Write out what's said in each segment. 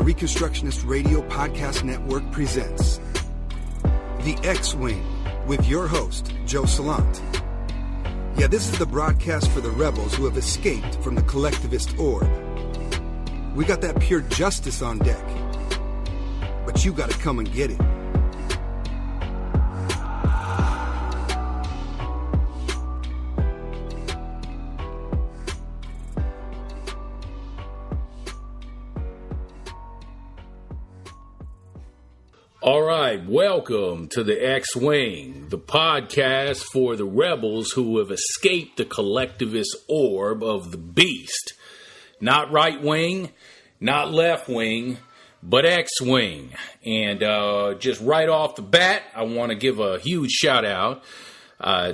the Reconstructionist Radio Podcast Network presents The X-Wing with your host, Joe Salant. Yeah, this is the broadcast for the rebels who have escaped from the collectivist orb. We got that pure justice on deck, but you gotta come and get it. All right, welcome to the X-Wing, the podcast for the rebels who have escaped the collectivist orb of the beast. Not right wing, not left wing, but X-Wing. And just right off the bat, I want to give a huge shout out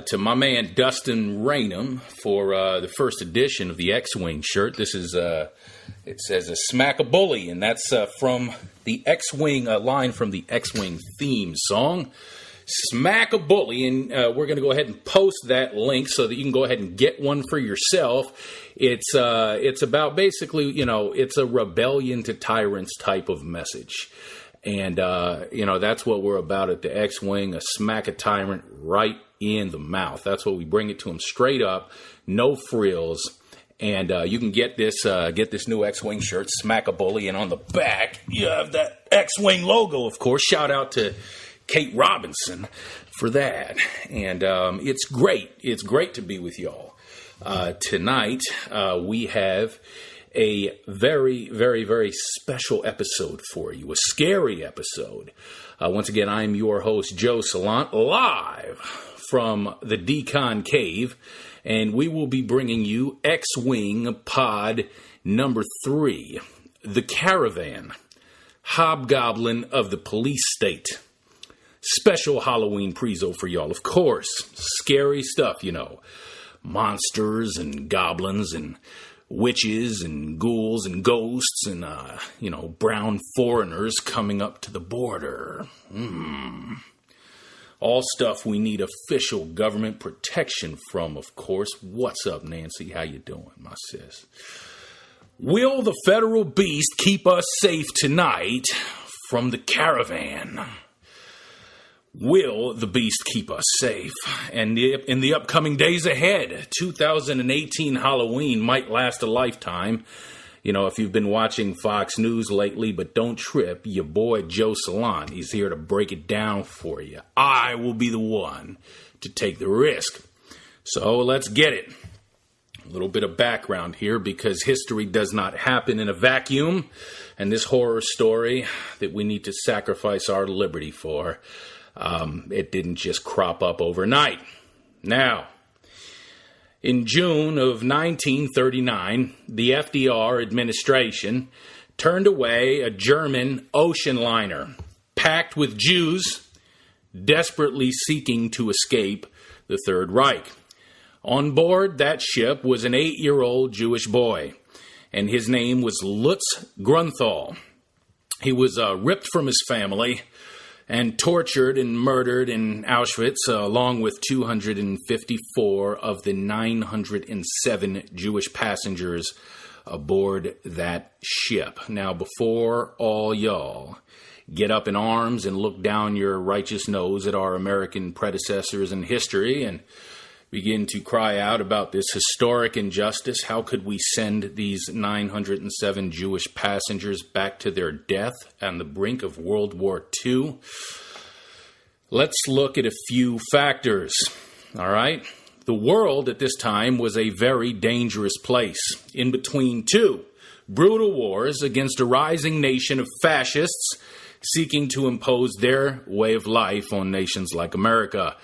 to my man Dustin Raynham for the first edition of the X-Wing shirt. This is, it says a smack a bully, and that's from the X-Wing, line from the X-Wing theme song, Smack a Bully, and we're going to go ahead and post that link so that you can go ahead and get one for yourself. It's about basically, it's a rebellion to tyrants type of message. And, that's what we're about at the X-Wing, a smack a tyrant right in the mouth. That's what we bring it to them straight up, no frills. And you can get this new X-Wing shirt, Smack a Bully, and on the back you have that X-Wing logo, of course. Shout out to Kate Robinson for that. And it's great. It's great to be with y'all. Tonight we have a very, very, very special episode for you, a scary episode. Once again, I'm your host, Joe Salant, live from the Decon Cave. And we will be bringing you X-Wing Pod number 3, the Caravan, Hobgoblin of the Police State. Special Halloween prezo for y'all, of course. Scary stuff, monsters and goblins and witches and ghouls and ghosts and, brown foreigners coming up to the border. All stuff we need official government protection from, of course. What's up, Nancy? How you doing, my sis? Will the federal beast keep us safe tonight from the caravan? Will the beast keep us safe? And in the upcoming days ahead, 2018 Halloween might last a lifetime. If you've been watching Fox News lately, but don't trip, your boy Joe Salant, he's here to break it down for you. I will be the one to take the risk. So let's get it. A little bit of background here, because history does not happen in a vacuum, and this horror story that we need to sacrifice our liberty for, it didn't just crop up overnight. Now, in June of 1939, the FDR administration turned away a German ocean liner packed with Jews desperately seeking to escape the Third Reich. On board that ship was an 8-year-old Jewish boy, and his name was Lutz Grunthal. He was ripped from his family and tortured and murdered in Auschwitz, along with 254 of the 907 Jewish passengers aboard that ship. Now, before all y'all get up in arms and look down your righteous nose at our American predecessors in history and begin to cry out about this historic injustice, how could we send these 907 Jewish passengers back to their death on the brink of World War II? Let's look at a few factors, all right? The world at this time was a very dangerous place, in between two brutal wars against a rising nation of fascists seeking to impose their way of life on nations like America,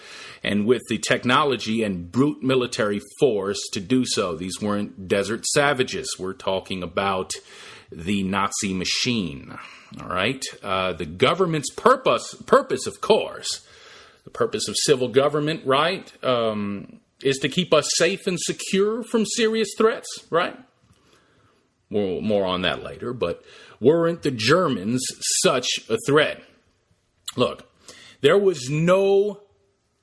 and with the technology and brute military force to do so. These weren't desert savages. We're talking about the Nazi machine, all right? The government's purpose, of course, the purpose of civil government, right, is to keep us safe and secure from serious threats, right? More on that later, but weren't the Germans such a threat? Look, there was no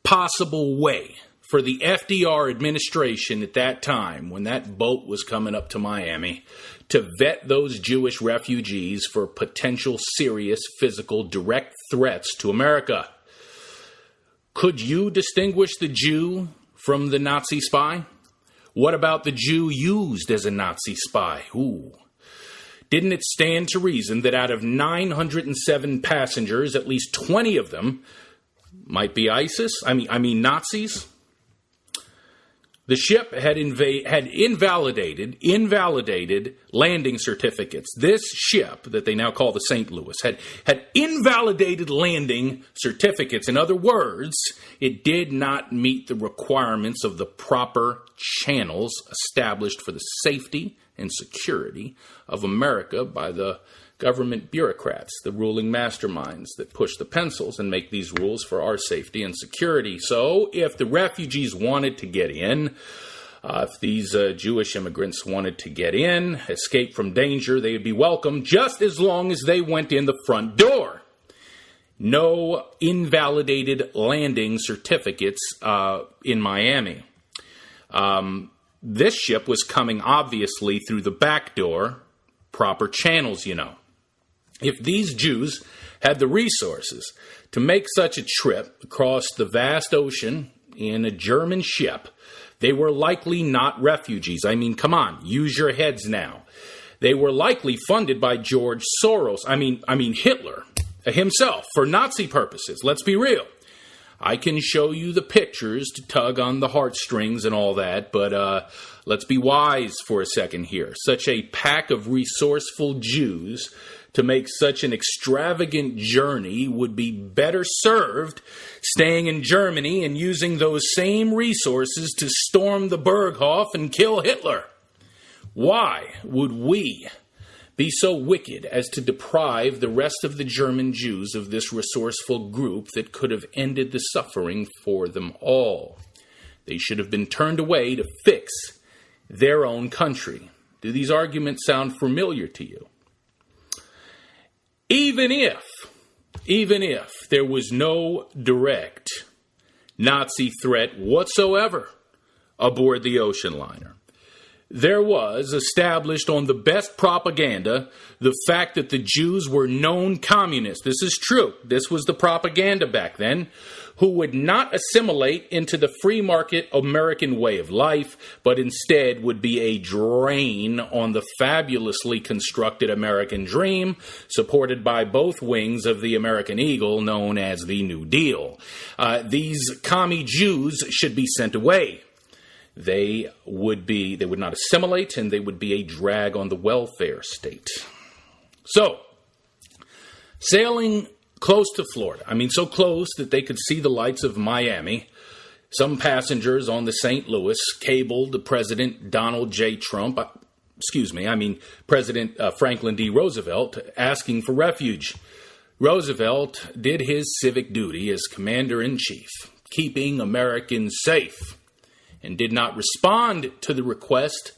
possible way for the FDR administration at that time, when that boat was coming up to Miami, to vet those Jewish refugees for potential serious physical direct threats to America. Could you distinguish the Jew from the Nazi spy? What about the Jew used as a Nazi spy? Ooh. Didn't it stand to reason that out of 907 passengers, at least 20 of them might be ISIS? I mean Nazis? The ship had invalidated landing certificates. This ship, that they now call the St. Louis, had invalidated landing certificates. In other words, it did not meet the requirements of the proper channels established for the safety and security of America by the government bureaucrats, the ruling masterminds that push the pencils and make these rules for our safety and security. So if the refugees wanted to get in, if these Jewish immigrants wanted to get in, escape from danger, they would be welcome just as long as they went in the front door. No invalidated landing certificates in Miami. This ship was coming obviously through the back door, proper channels, you know. If these Jews had the resources to make such a trip across the vast ocean in a German ship, they were likely not refugees. I mean, come on, use your heads now. They were likely funded by George Soros. I mean Hitler himself for Nazi purposes. Let's be real. I can show you the pictures to tug on the heartstrings and all that, but let's be wise for a second here. Such a pack of resourceful Jews to make such an extravagant journey would be better served staying in Germany and using those same resources to storm the Berghof and kill Hitler. Why would we be so wicked as to deprive the rest of the German Jews of this resourceful group that could have ended the suffering for them all? They should have been turned away to fix their own country. Do these arguments sound familiar to you? Even if there was no direct Nazi threat whatsoever aboard the ocean liner, there was, established on the best propaganda, the fact that the Jews were known communists. This is true. This was the propaganda back then, who would not assimilate into the free market American way of life, but instead would be a drain on the fabulously constructed American dream, supported by both wings of the American eagle known as the New Deal. These commie Jews should be sent away. They would not assimilate, and they would be a drag on the welfare state. So, sailing close to Florida, so close that they could see the lights of Miami, some passengers on the St. Louis cabled President Donald J. Trump, President Franklin D. Roosevelt, asking for refuge. Roosevelt did his civic duty as commander-in-chief, keeping Americans safe, and did not respond to the request,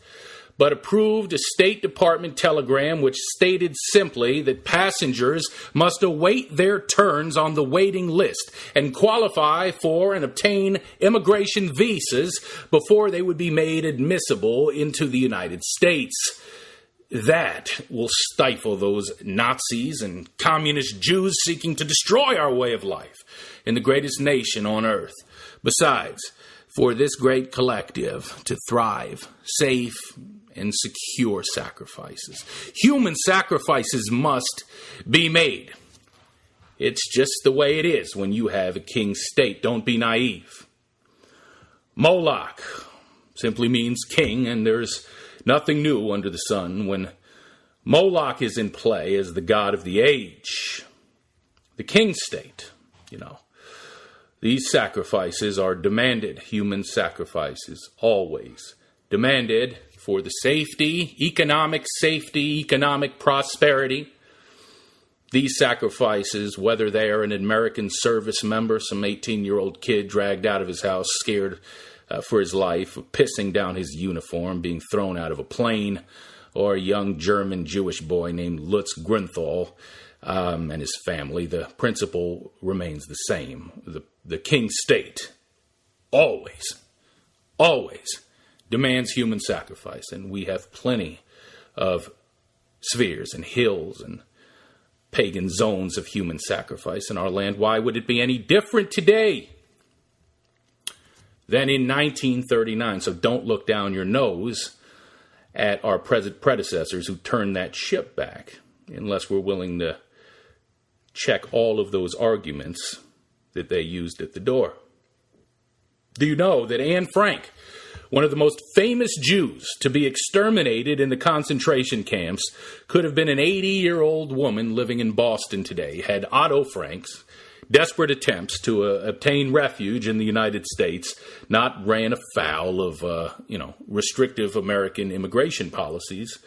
but approved a State Department telegram which stated simply that passengers must await their turns on the waiting list and qualify for and obtain immigration visas before they would be made admissible into the United States. That will stifle those Nazis and communist Jews seeking to destroy our way of life in the greatest nation on earth. Besides, for this great collective to thrive, safe and secure sacrifices, human sacrifices must be made. It's just the way it is when you have a king state. Don't be naive. Moloch simply means king, and there's nothing new under the sun when Moloch is in play as the god of the age. The king state, These sacrifices are demanded, human sacrifices, always demanded for the safety, economic prosperity. These sacrifices, whether they are an American service member, some 18-year-old kid dragged out of his house, scared for his life, pissing down his uniform, being thrown out of a plane, or a young German Jewish boy named Lutz Grunthal, and his family, the principle remains the same. The king state always demands human sacrifice. And we have plenty of spheres and hills and pagan zones of human sacrifice in our land. Why would it be any different today than in 1939? So don't look down your nose at our predecessors who turned that ship back, unless we're willing to check all of those arguments that they used at the door. Do you know that Anne Frank, one of the most famous Jews to be exterminated in the concentration camps, could have been an 80-year-old woman living in Boston today, had Otto Frank's desperate attempts to obtain refuge in the United States not ran afoul of, restrictive American immigration policies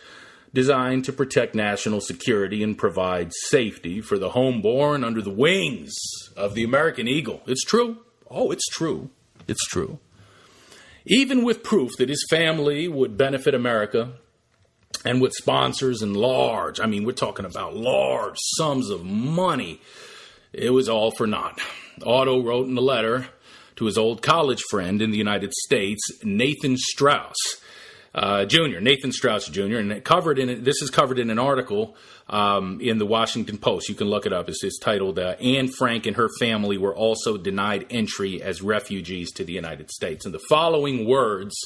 designed to protect national security and provide safety for the homeborn under the wings of the American eagle. It's true. Oh, it's true. It's true. Even with proof that his family would benefit America and with sponsors and we're talking about large sums of money, it was all for naught. Otto wrote in a letter to his old college friend in the United States, Nathan Strauss Jr., and this is covered in an article in the Washington Post. You can look it up. It's titled, Anne Frank and her family were also denied entry as refugees to the United States. And the following words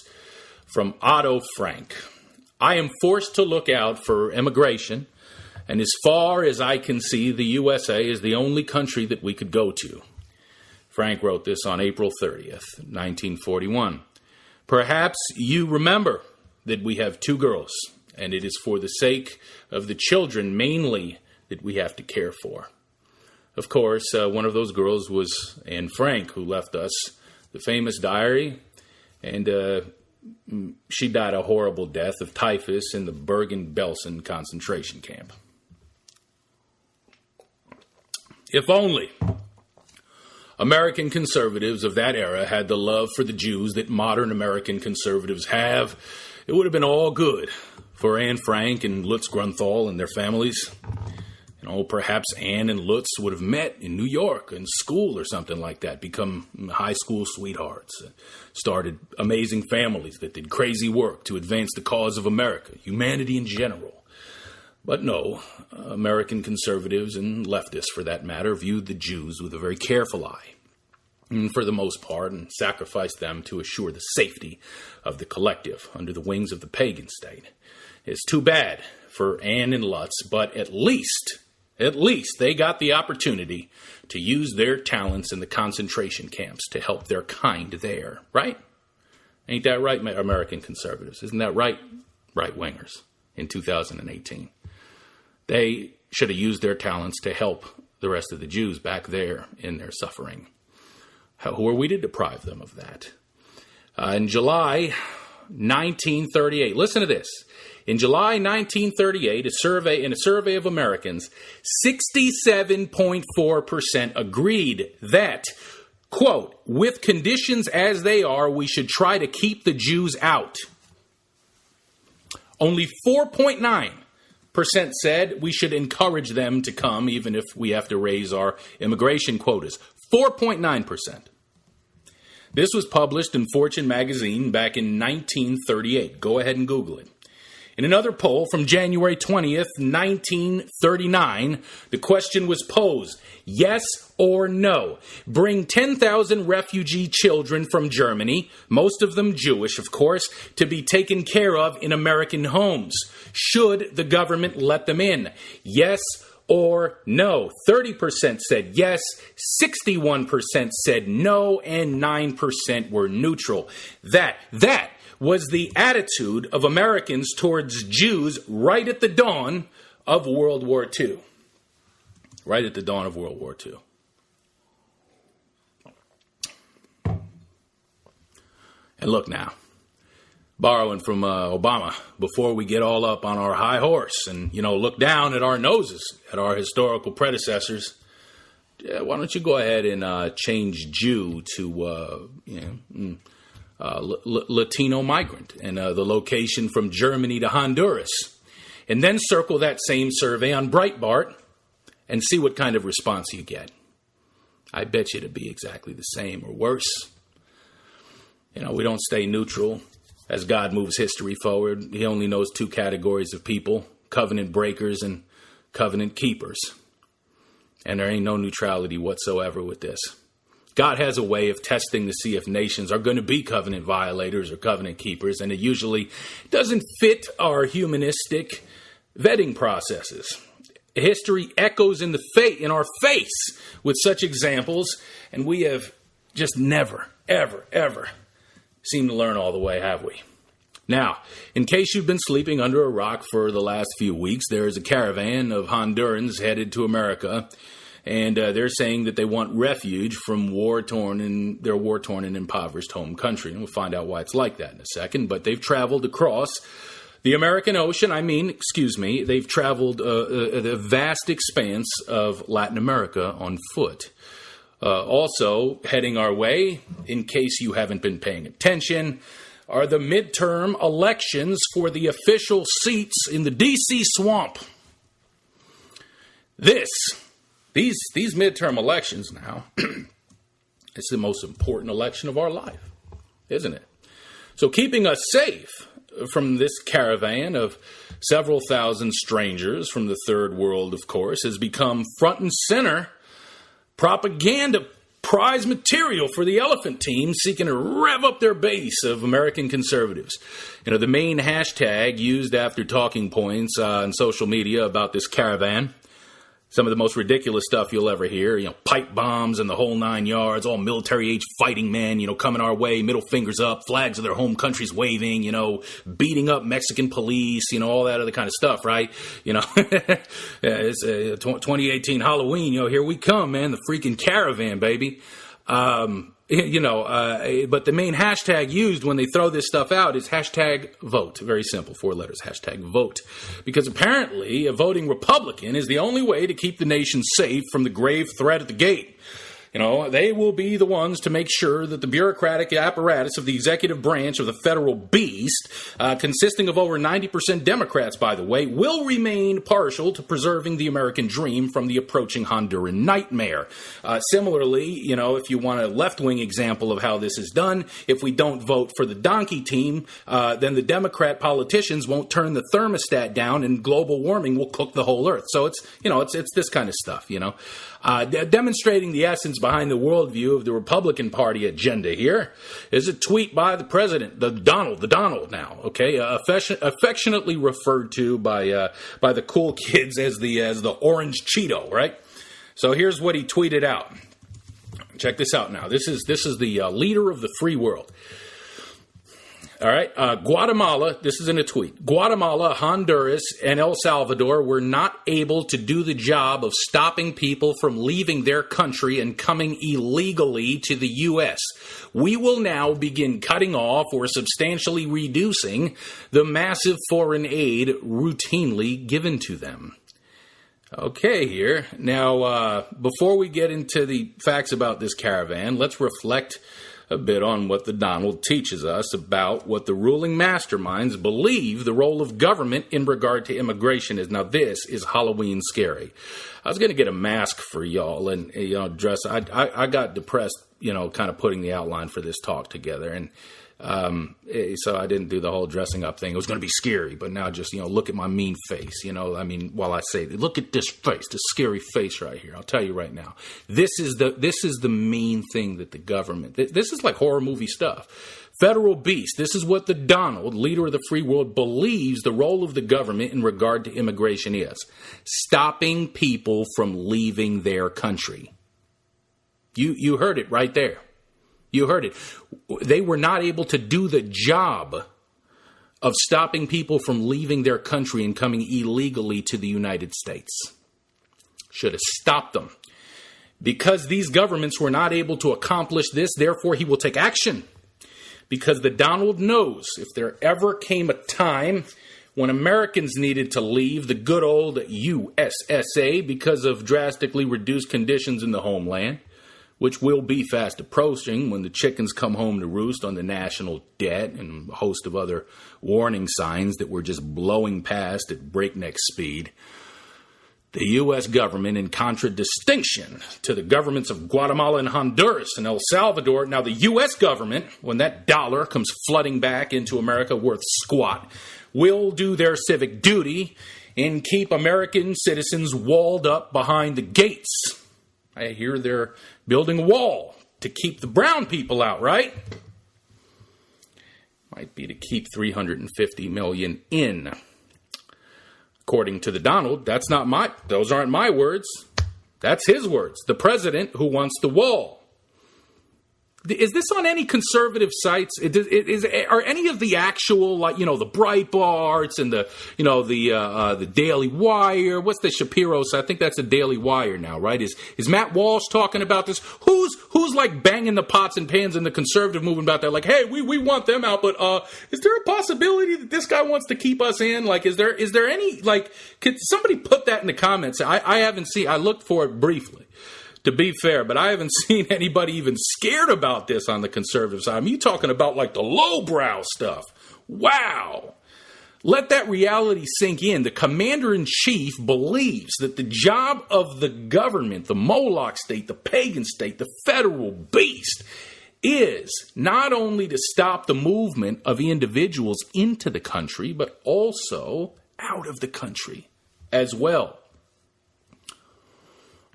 from Otto Frank: I am forced to look out for immigration, and as far as I can see, the USA is the only country that we could go to. Frank wrote this on April 30th, 1941. Perhaps you remember that we have 2 girls, and it is for the sake of the children mainly that we have to care for. Of course, one of those girls was Anne Frank, who left us the famous diary, and she died a horrible death of typhus in the Bergen-Belsen concentration camp. If only American conservatives of that era had the love for the Jews that modern American conservatives have, it would have been all good for Anne Frank and Lutz Grunthal and their families. Perhaps Anne and Lutz would have met in New York in school or something like that, become high school sweethearts, started amazing families that did crazy work to advance the cause of America, humanity in general. But no, American conservatives and leftists, for that matter, viewed the Jews with a very careful eye, for the most part, and sacrificed them to assure the safety of the collective under the wings of the pagan state. It's too bad for Anne and Lutz, but at least they got the opportunity to use their talents in the concentration camps to help their kind there, right? Ain't that right, American conservatives? Isn't that right, right-wingers, in 2018? They should have used their talents to help the rest of the Jews back there in their suffering. Who are we to deprive them of that? In July 1938, listen to this. In July 1938, in a survey of Americans, 67.4% agreed that, quote, with conditions as they are, we should try to keep the Jews out. Only 4.9% said we should encourage them to come, even if we have to raise our immigration quotas. 4.9%. This was published in Fortune magazine back in 1938. Go ahead and Google it. In another poll from January 20th, 1939, the question was posed, yes or no, bring 10,000 refugee children from Germany, most of them Jewish, of course, to be taken care of in American homes. Should the government let them in? Yes or no? 30% said yes, 61% said no, and 9% were neutral. That was the attitude of Americans towards Jews right at the dawn of World War II. Right at the dawn of World War II. And look now, borrowing from Obama, before we get all up on our high horse and, look down at our noses, at our historical predecessors, why don't you go ahead and change Jew to, Latino migrant and the location from Germany to Honduras. And then circle that same survey on Breitbart and see what kind of response you get. I bet you it'd be exactly the same or worse. We don't stay neutral. As God moves history forward, he only knows two categories of people: covenant breakers and covenant keepers. And there ain't no neutrality whatsoever with this. God has a way of testing to see if nations are going to be covenant violators or covenant keepers, and it usually doesn't fit our humanistic vetting processes. History echoes in our face with such examples, and we have just never, ever seemed to learn all the way, have we? Now, in case you've been sleeping under a rock for the last few weeks, there is a caravan of Hondurans headed to America, and they're saying that they want refuge from their war-torn and impoverished home country. And we'll find out why it's like that in a second. But they've traveled across the American ocean. They've traveled a vast expanse of Latin America on foot. Also heading our way, in case you haven't been paying attention, are the midterm elections for the official seats in the D.C. swamp. These midterm elections now, it's the most important election of our life, isn't it? So keeping us safe from this caravan of several thousand strangers from the third world, of course, has become front and center propaganda prize material for the elephant team seeking to rev up their base of American conservatives. The main hashtag used after talking points on social media about this caravan, some of the most ridiculous stuff you'll ever hear, pipe bombs and the whole 9 yards, all military-age fighting men, coming our way, middle fingers up, flags of their home countries waving, beating up Mexican police, all that other kind of stuff, right? It's 2018 Halloween, here we come, man, the freaking caravan, baby. But the main hashtag used when they throw this stuff out is hashtag vote. Very simple, 4 letters, hashtag vote. Because apparently a voting Republican is the only way to keep the nation safe from the grave threat at the gate. They will be the ones to make sure that the bureaucratic apparatus of the executive branch of the federal beast, consisting of over 90% Democrats, by the way, will remain partial to preserving the American dream from the approaching Honduran nightmare. Similarly, if you want a left-wing example of how this is done, if we don't vote for the donkey team, then the Democrat politicians won't turn the thermostat down and global warming will cook the whole earth. So it's this kind of stuff, Demonstrating the essence behind the worldview of the Republican Party agenda here is a tweet by the president, the Donald now, okay, affectionately referred to by the cool kids as the Orange Cheeto, right? So here's what he tweeted out. Check this out now. This is the leader of the free world. All right, Guatemala, this is in a tweet. Guatemala, Honduras, and El Salvador were not able to do the job of stopping people from leaving their country and coming illegally to the U.S. We will now begin cutting off or substantially reducing the massive foreign aid routinely given to them. Okay, here. Now, before we get into the facts about this caravan, let's reflect a bit on what the Donald teaches us about what the ruling masterminds believe the role of government in regard to immigration is. Now, this is Halloween scary. I was going to get a mask for y'all and, dress. I got depressed, kind of putting the outline for this talk together. And so I didn't do the whole dressing up thing. It was going to be scary, but now just, look at my mean face, while I say, look at this face, this scary face right here. I'll tell you right now, this is the main thing that the government, this is like horror movie stuff. Federal beast, this is what the Donald, leader of the free world, believes the role of the government in regard to immigration is. Stopping people from leaving their country. You heard it right there. You heard it. They were not able to do the job of stopping people from leaving their country and coming illegally to the United States. Should have stopped them. Because these governments were not able to accomplish this, therefore he will take action. Because the Donald knows if there ever came a time when Americans needed to leave the good old USSA because of drastically reduced conditions in the homeland, which will be fast approaching when the chickens come home to roost on the national debt and a host of other warning signs that we're just blowing past at breakneck speed. The U.S. government, in contradistinction to the governments of Guatemala and Honduras and El Salvador, now the U.S. government, when that dollar comes flooding back into America worth squat, will do their civic duty and keep American citizens walled up behind the gates. I hear they're building a wall to keep the brown people out, right? Might be to keep 350 million in. According to the Donald, those aren't my words. That's his words. The president who wants the wall. Is this on any conservative sites? Are any of the actual, the Breitbarts and the Daily Wire? What's the Shapiro's? I think that's the Daily Wire now, right? Is Matt Walsh talking about this? Who's like banging the pots and pans in the conservative movement about that? Like, hey, we want them out, but is there a possibility that this guy wants to keep us in? Like, is there any, could somebody put that in the comments? I haven't seen. I looked for it briefly, to be fair, but I haven't seen anybody even scared about this on the conservative side. I mean, you talking about like the lowbrow stuff. Wow. Let that reality sink in. The commander-in-chief believes that the job of the government, the Moloch state, the pagan state, the federal beast, is not only to stop the movement of individuals into the country, but also out of the country as well.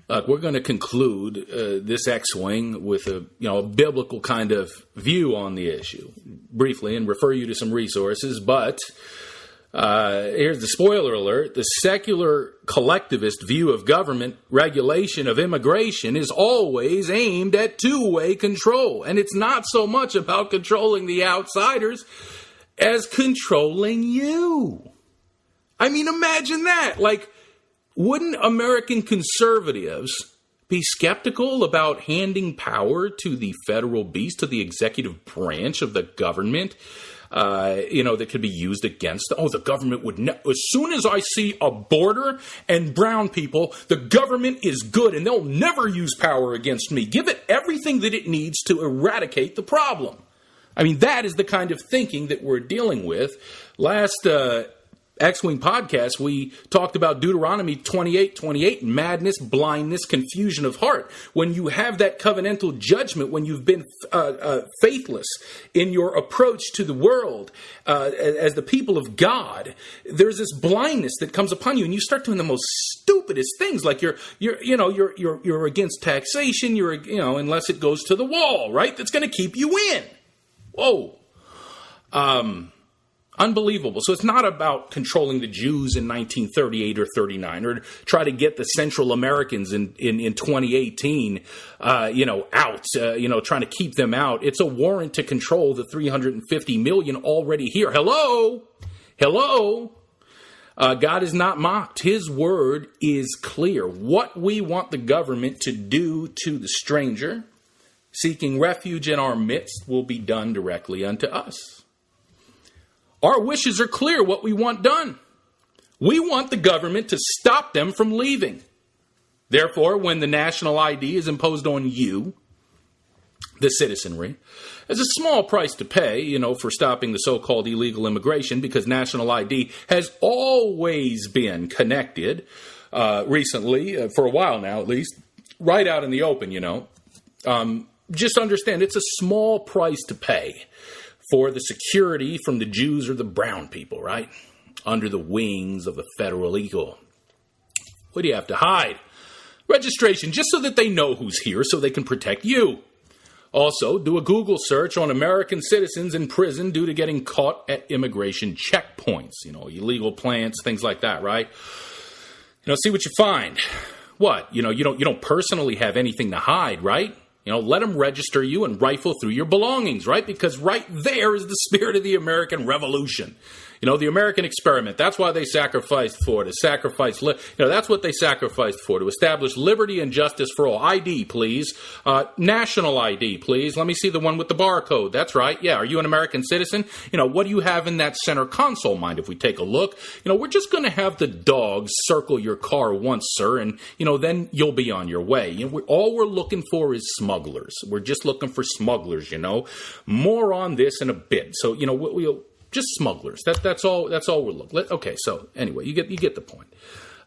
We're going to conclude this X-Wing with a biblical kind of view on the issue briefly and refer you to some resources. But here's the spoiler alert. The secular collectivist view of government regulation of immigration is always aimed at two-way control. And it's not so much about controlling the outsiders as controlling you. I mean, imagine that. Wouldn't American conservatives be skeptical about handing power to the federal beast, to the executive branch of the government, that could be used against them? Oh, the government would as soon as I see a border and brown people, the government is good and they'll never use power against me. Give it everything that it needs to eradicate the problem. I mean, that is the kind of thinking that we're dealing with. Last X-Wing podcast, we talked about Deuteronomy 28:28, madness, blindness, confusion of heart. When you have that covenantal judgment, when you've been faithless in your approach to the world as the people of God, there's this blindness that comes upon you, and you start doing the most stupidest things. Like you're against taxation. Unless it goes to the wall, right? That's going to keep you in. Whoa. Unbelievable. So it's not about controlling the Jews in 1938 or 39 or try to get the Central Americans in 2018, out, trying to keep them out. It's a warrant to control the 350 million already here. Hello. God is not mocked. His word is clear. What we want the government to do to the stranger seeking refuge in our midst will be done directly unto us. Our wishes are clear what we want done. We want the government to stop them from leaving. Therefore, when the national ID is imposed on you, the citizenry, there's a small price to pay, for stopping the so-called illegal immigration, because national ID has always been connected, recently, for a while now at least, right out in the open, Just understand, it's a small price to pay for the security from the Jews or the brown people, right? Under the wings of the federal eagle. What do you have to hide? Registration, just so that they know who's here, so they can protect you. Also, do a Google search on American citizens in prison due to getting caught at immigration checkpoints. Illegal plants, things like that, right? See what you find. What? You don't personally have anything to hide, right? Let them register you and rifle through your belongings, right? Because right there is the spirit of the American Revolution. The American experiment. That's why they sacrificed for it. That's what they sacrificed for, to establish liberty and justice for all. ID, please. National ID, please. Let me see the one with the barcode. That's right. Yeah. Are you an American citizen? What do you have in that center console? Mind if we take a look? We're just going to have the dogs circle your car once, sir, and, then you'll be on your way. All we're looking for is smugglers. We're just looking for smugglers, More on this in a bit. So, we'll just smugglers. That's all we're looking. Okay, so anyway, you get the point.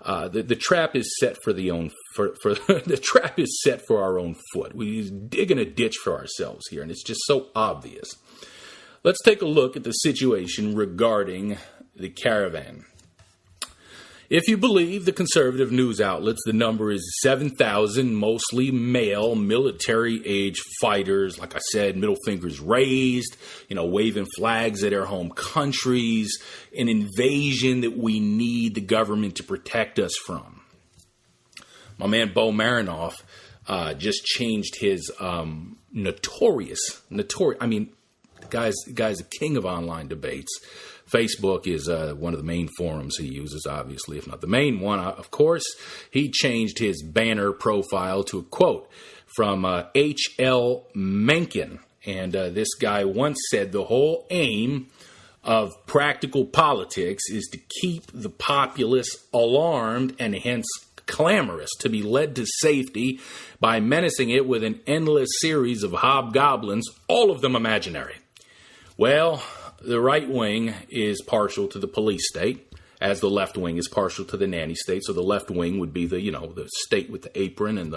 The trap is set for the trap is set for our own foot. We're digging a ditch for ourselves here, and it's just so obvious. Let's take a look at the situation regarding the caravan. If you believe the conservative news outlets, the number is 7,000 mostly male military-age fighters. Like I said, middle fingers raised, waving flags at their home countries, an invasion that we need the government to protect us from. My man Bo Marinoff just changed his notorious. I mean, the guy's a king of online debates. Facebook is one of the main forums he uses, obviously, if not the main one. Of course, he changed his banner profile to a quote from H.L. Mencken. And this guy once said the whole aim of practical politics is to keep the populace alarmed and hence clamorous, to be led to safety by menacing it with an endless series of hobgoblins, all of them imaginary. Well, the right wing is partial to the police state, as the left wing is partial to the nanny state. So the left wing would be the state with the apron, and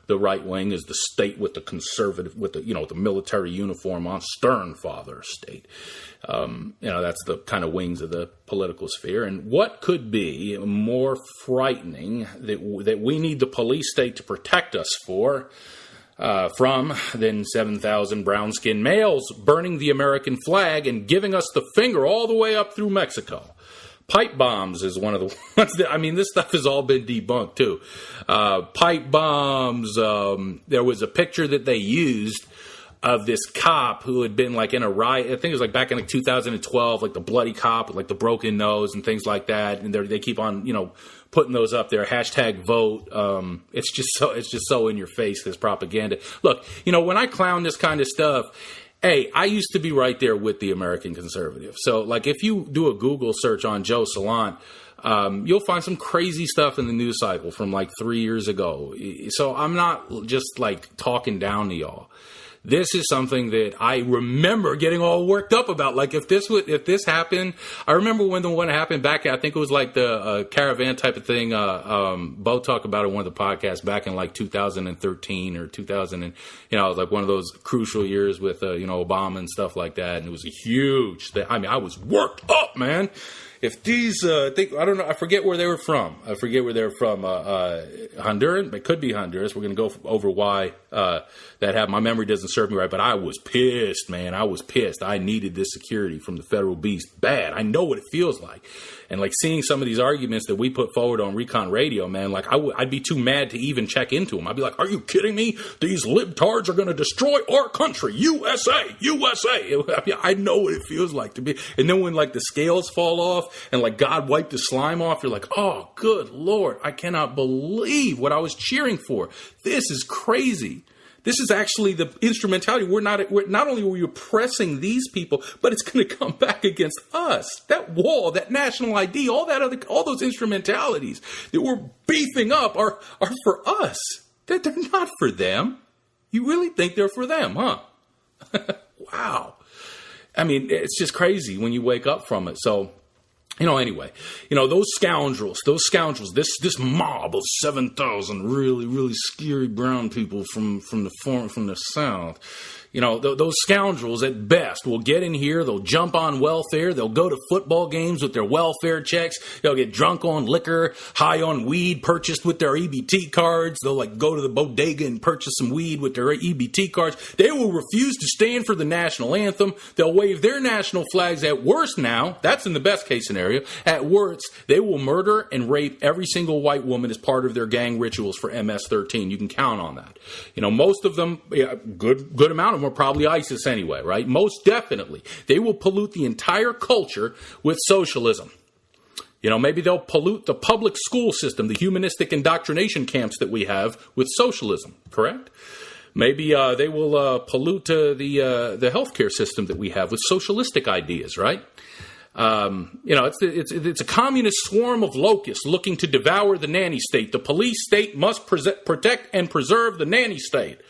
the right wing is the state with the conservative, with the military uniform on, stern father state. That's the kind of wings of the political sphere. And what could be more frightening that we need the police state to protect us from than 7,000 brown-skinned males burning the American flag and giving us the finger all the way up through Mexico. Pipe bombs is one of the ones that, this stuff has all been debunked too. Pipe bombs, there was a picture that they used of this cop who had been in a riot. I think it was back in 2012, the bloody cop with the broken nose and things like that. And they keep on, putting those up there. Hashtag vote. It's just so in your face, this propaganda. Look, when I clown this kind of stuff, hey, I used to be right there with the American conservative. So if you do a Google search on Joe Salant, you'll find some crazy stuff in the news cycle from 3 years ago. So I'm not just talking down to y'all. This is something that I remember getting all worked up about. If this happened, I remember when the one happened back, I think it was the caravan type of thing. Bo talked about it in one of the podcasts back in 2013 or 2000, and one of those crucial years with Obama and stuff like that. And it was a huge thing. I was worked up, man. If these, I don't know, I forget where they were from. Honduran, it could be Honduras. We're going to go over why that happened. My memory doesn't serve me right, but I was pissed, man. I was pissed. I needed this security from the federal beast bad. I know what it feels like. And seeing some of these arguments that we put forward on Recon Radio, man, I'd be too mad to even check into them. I'd be like, are you kidding me? These libtards are going to destroy our country. USA, USA. I know what it feels like to be. And then when the scales fall off and God wiped the slime off, you're like, oh, good Lord. I cannot believe what I was cheering for. This is crazy. This is actually the instrumentality. Not only are we oppressing these people, but it's going to come back against us. That wall, that national ID, all those instrumentalities that we're beefing up are for us. They're not for them. You really think they're for them, huh? Wow. It's just crazy when you wake up from it. So, anyway, those scoundrels, this mob of 7,000 really, really scary brown people from the South, those scoundrels at best will get in here, they'll jump on welfare, they'll go to football games with their welfare checks, they'll get drunk on liquor, high on weed purchased with their EBT cards, they'll go to the bodega and purchase some weed with their EBT cards. They will refuse to stand for the national anthem. They'll wave their national flags. At worst now, that's in the best case scenario, at worst, they will murder and rape every single white woman as part of their gang rituals for MS-13. You can count on that. Most of them, good amount of them are probably ISIS anyway, right? Most definitely. They will pollute the entire culture with socialism. Maybe they'll pollute the public school system, the humanistic indoctrination camps that we have with socialism, correct? Maybe they will pollute the healthcare system that we have with socialistic ideas, right? It's a communist swarm of locusts looking to devour the nanny state. The police state must protect and preserve the nanny state.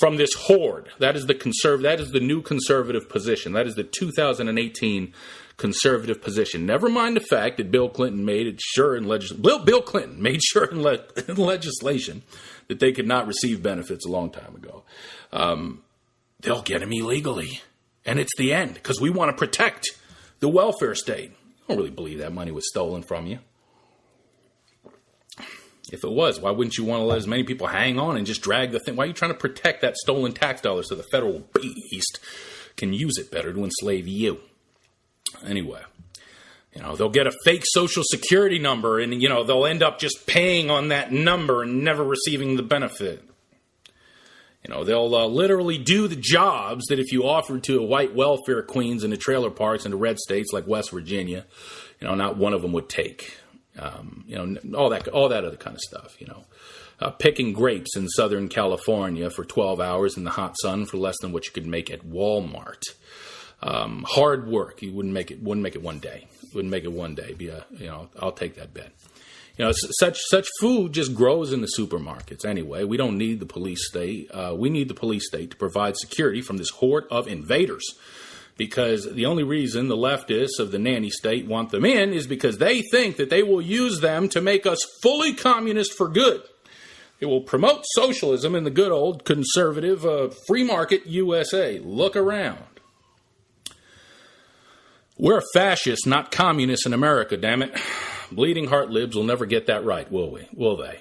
From this horde. That is the new conservative position. That is the 2018 conservative position. Never mind the fact that Bill Clinton made it sure in legislation that they could not receive benefits a long time ago. They'll get them illegally. And it's the end, because we want to protect the welfare state. I don't really believe that money was stolen from you. If it was, why wouldn't you want to let as many people hang on and just drag the thing? Why are you trying to protect that stolen tax dollars so the federal beast can use it better to enslave you? Anyway, they'll get a fake Social Security number and, they'll end up just paying on that number and never receiving the benefit. They'll literally do the jobs that if you offered to a white welfare queens in the trailer parks in the red states like West Virginia, not one of them would take. All that other kind of stuff, picking grapes in Southern California for 12 hours in the hot sun for less than what you could make at Walmart. Hard work. You wouldn't make it one day. I'll take that bet. Such food just grows in the supermarkets anyway. We don't need the police state. We need the police state to provide security from this horde of invaders. Because the only reason the leftists of the nanny state want them in is because they think that they will use them to make us fully communist for good. It will promote socialism in the good old conservative free market USA. Look around. We're fascists, not communists in America, damn it. Bleeding heart libs will never get that right, will we? Will they?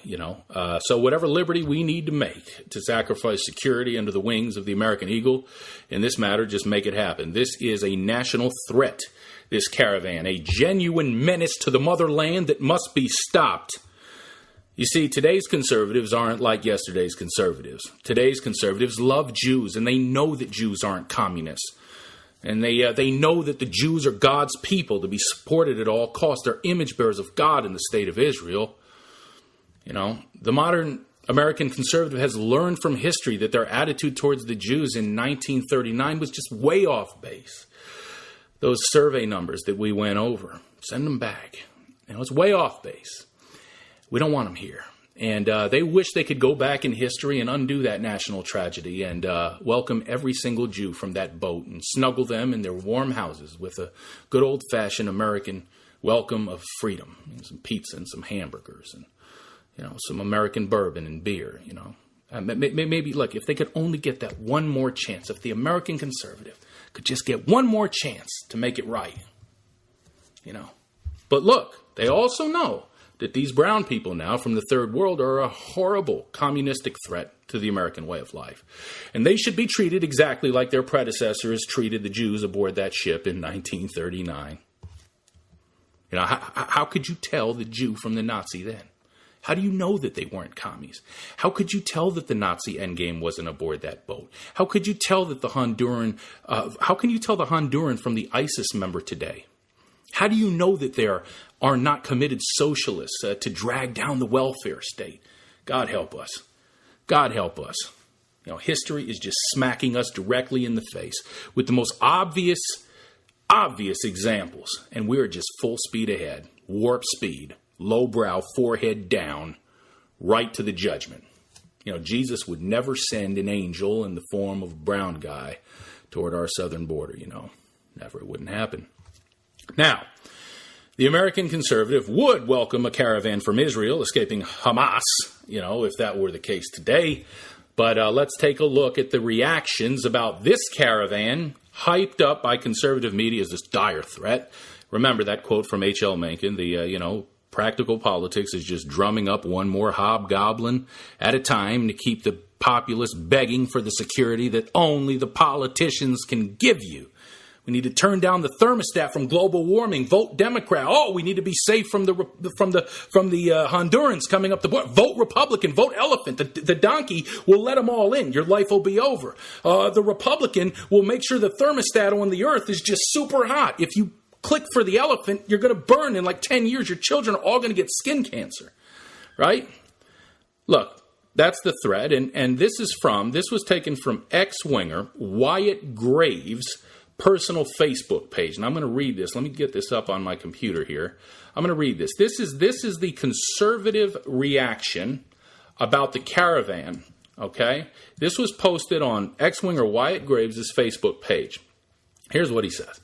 So whatever liberty we need to make to sacrifice security under the wings of the American eagle, in this matter, just make it happen. This is a national threat, this caravan, a genuine menace to the motherland that must be stopped. You see, today's conservatives aren't like yesterday's conservatives. Today's conservatives love Jews, and they know that Jews aren't communists. And they know that the Jews are God's people to be supported at all costs. They're image bearers of God in the state of Israel. The modern American conservative has learned from history that their attitude towards the Jews in 1939 was just way off base. Those survey numbers that we went over, send them back. It's way off base. We don't want them here. And they wish they could go back in history and undo that national tragedy and welcome every single Jew from that boat and snuggle them in their warm houses with a good old-fashioned American welcome of freedom. Some pizza and some hamburgers and, some American bourbon and beer, Maybe, look, if they could only get that one more chance, if the American conservative could just get one more chance to make it right, But look, they also know that these brown people now from the third world are a horrible communistic threat to the American way of life. And they should be treated exactly like their predecessors treated the Jews aboard that ship in 1939. How could you tell the Jew from the Nazi then? How do you know that they weren't commies? How could you tell that the Nazi endgame wasn't aboard that boat? How could you tell that the Honduran, how can you tell the Honduran from the ISIS member today? How do you know that they are not committed socialists to drag down the welfare state? God help us. God help us. History is just smacking us directly in the face with the most obvious examples. And we're just full speed ahead, warp speed, lowbrow, forehead down, right to the judgment. Jesus would never send an angel in the form of a brown guy toward our southern border, Never. It wouldn't happen. Now, the American conservative would welcome a caravan from Israel escaping Hamas, if that were the case today. But let's take a look at the reactions about this caravan, hyped up by conservative media as this dire threat. Remember that quote from H.L. Mencken, practical politics is just drumming up one more hobgoblin at a time to keep the populace begging for the security that only the politicians can give you. We need to turn down the thermostat from global warming. Vote Democrat. Oh, we need to be safe from the Hondurans coming up the border. Vote Republican. Vote elephant. The donkey will let them all in. Your life will be over. The Republican will make sure the thermostat on the earth is just super hot. If you click for the elephant, you're going to burn in like 10 years. Your children are all going to get skin cancer, right? Look, that's the thread, and this was taken from ex-winger Wyatt Graves' personal Facebook page. And I'm going to read this. Let me get this up on my computer here. I'm going to read this. This is the conservative reaction about the caravan, okay? This was posted on ex-winger Wyatt Graves' Facebook page. Here's what he says.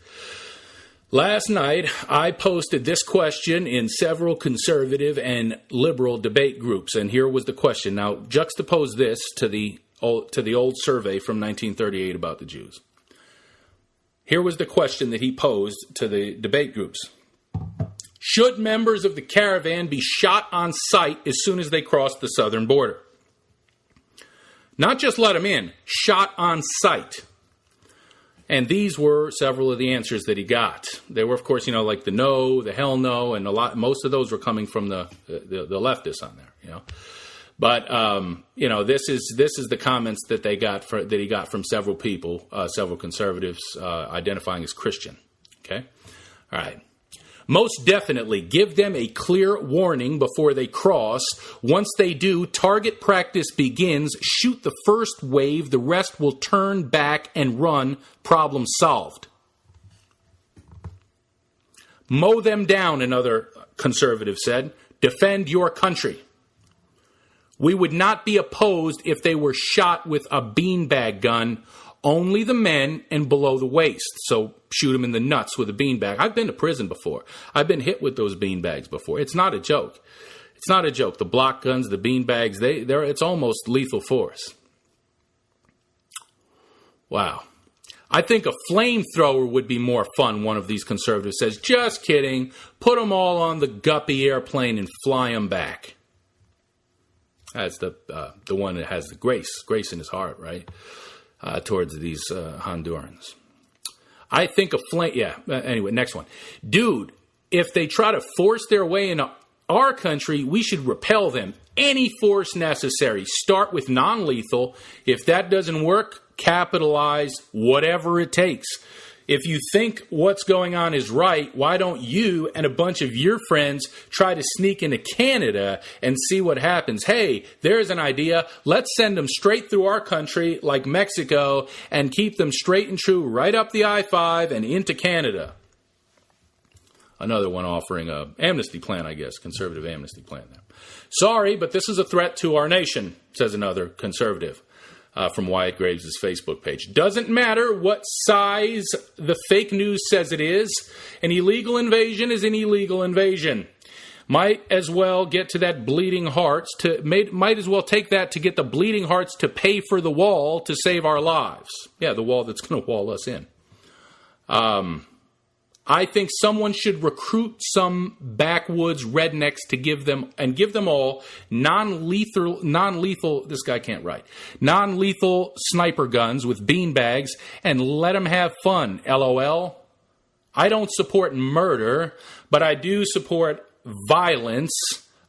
Last night, I posted this question in several conservative and liberal debate groups, and here was the question. Now, juxtapose this to the old survey from 1938 about the Jews. Here was the question that he posed to the debate groups. Should members of the caravan be shot on sight as soon as they cross the southern border? Not just let them in, shot on sight. And these were several of the answers that he got. They were, of course, like the no, the hell no, and most of those were coming from the leftists on there, But this is the comments that he got from several people, several conservatives identifying as Christian. Okay, all right. Most definitely give them a clear warning before they cross. Once they do, target practice begins. Shoot the first wave. The rest will turn back and run. Problem solved. Mow them down, another conservative said. Defend your country. We would not be opposed if they were shot with a beanbag gun. Only the men and below the waist. So shoot them in the nuts with a beanbag. I've been to prison before. I've been hit with those beanbags before. It's not a joke. It's not a joke. The block guns, the beanbags, it's almost lethal force. Wow. I think a flamethrower would be more fun, one of these conservatives says. Just kidding. Put them all on the Guppy airplane and fly them back. That's the one that has the grace in his heart, right? Towards these Hondurans. I think anyway, next one. Dude, if they try to force their way into our country, we should repel them. Any force necessary. Start with non-lethal. If that doesn't work, capitalize whatever it takes. If you think what's going on is right, why don't you and a bunch of your friends try to sneak into Canada and see what happens? Hey, there's an idea. Let's send them straight through our country like Mexico and keep them straight and true right up the I-5 and into Canada. Another one offering a amnesty plan, I guess, conservative amnesty plan there. Sorry, but this is a threat to our nation, says another conservative. From Wyatt Graves' Facebook page. Doesn't matter what size the fake news says it is. An illegal invasion is an illegal invasion. Might as well get to that bleeding hearts might as well take that to get the bleeding hearts to pay for the wall to save our lives. Yeah, the wall that's going to wall us in. I think someone should recruit some backwoods rednecks to give them all non-lethal, this guy can't write, non-lethal sniper guns with beanbags and let them have fun, LOL. I don't support murder, but I do support violence.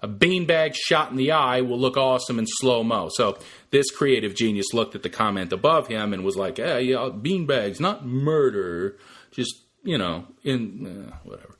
A beanbag shot in the eye will look awesome in slow-mo. So this creative genius looked at the comment above him and was like, hey, yeah, beanbags, not murder, just whatever.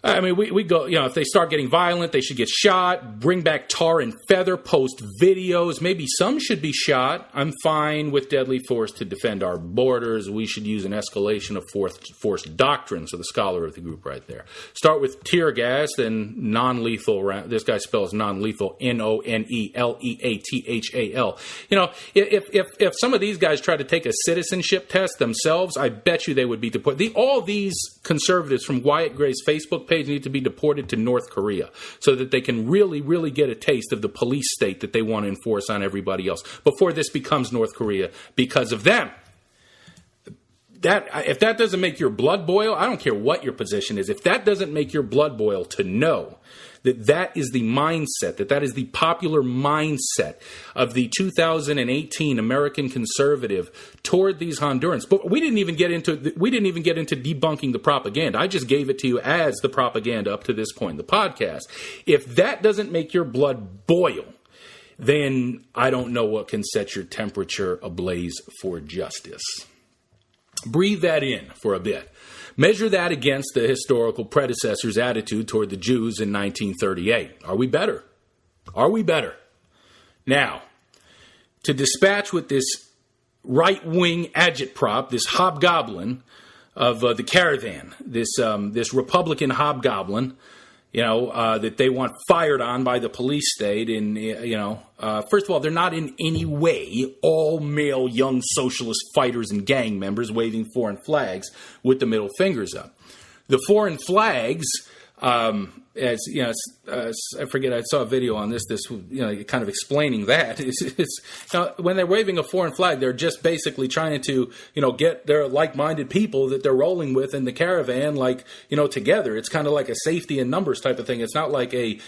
I mean, we go, if they start getting violent, they should get shot, bring back tar and feather, post videos. Maybe some should be shot. I'm fine with deadly force to defend our borders. We should use an escalation of force doctrine. So the scholar of the group right there. Start with tear gas and non-lethal. This guy spells non-lethal, Noneleathal. If some of these guys try to take a citizenship test themselves, I bet you they would be deported. All these conservatives from Wyatt Gray's Facebook page need to be deported to North Korea so that they can really, really get a taste of the police state that they want to enforce on everybody else before this becomes North Korea because of them. If that doesn't make your blood boil, I don't care what your position is. If that doesn't make your blood boil to know that is the mindset, that is the popular mindset of the 2018 American conservative toward these Hondurans. But we didn't even get into debunking the propaganda. I just gave it to you as the propaganda up to this point in the podcast. If that doesn't make your blood boil, then I don't know what can set your temperature ablaze for justice. Breathe that in for a bit. Measure that against the historical predecessor's attitude toward the Jews in 1938. Are we better? Are we better? Now, to dispatch with this right-wing agitprop, this hobgoblin of the caravan, this Republican hobgoblin, that they want fired on by the police state. And, first of all, they're not in any way all male young socialist fighters and gang members waving foreign flags with the middle fingers up. The foreign flags, I forget, I saw a video on this, kind of explaining that. When they're waving a foreign flag, they're just basically trying to, get their like-minded people that they're rolling with in the caravan, together. It's kind of like a safety in numbers type of thing. It's not like a,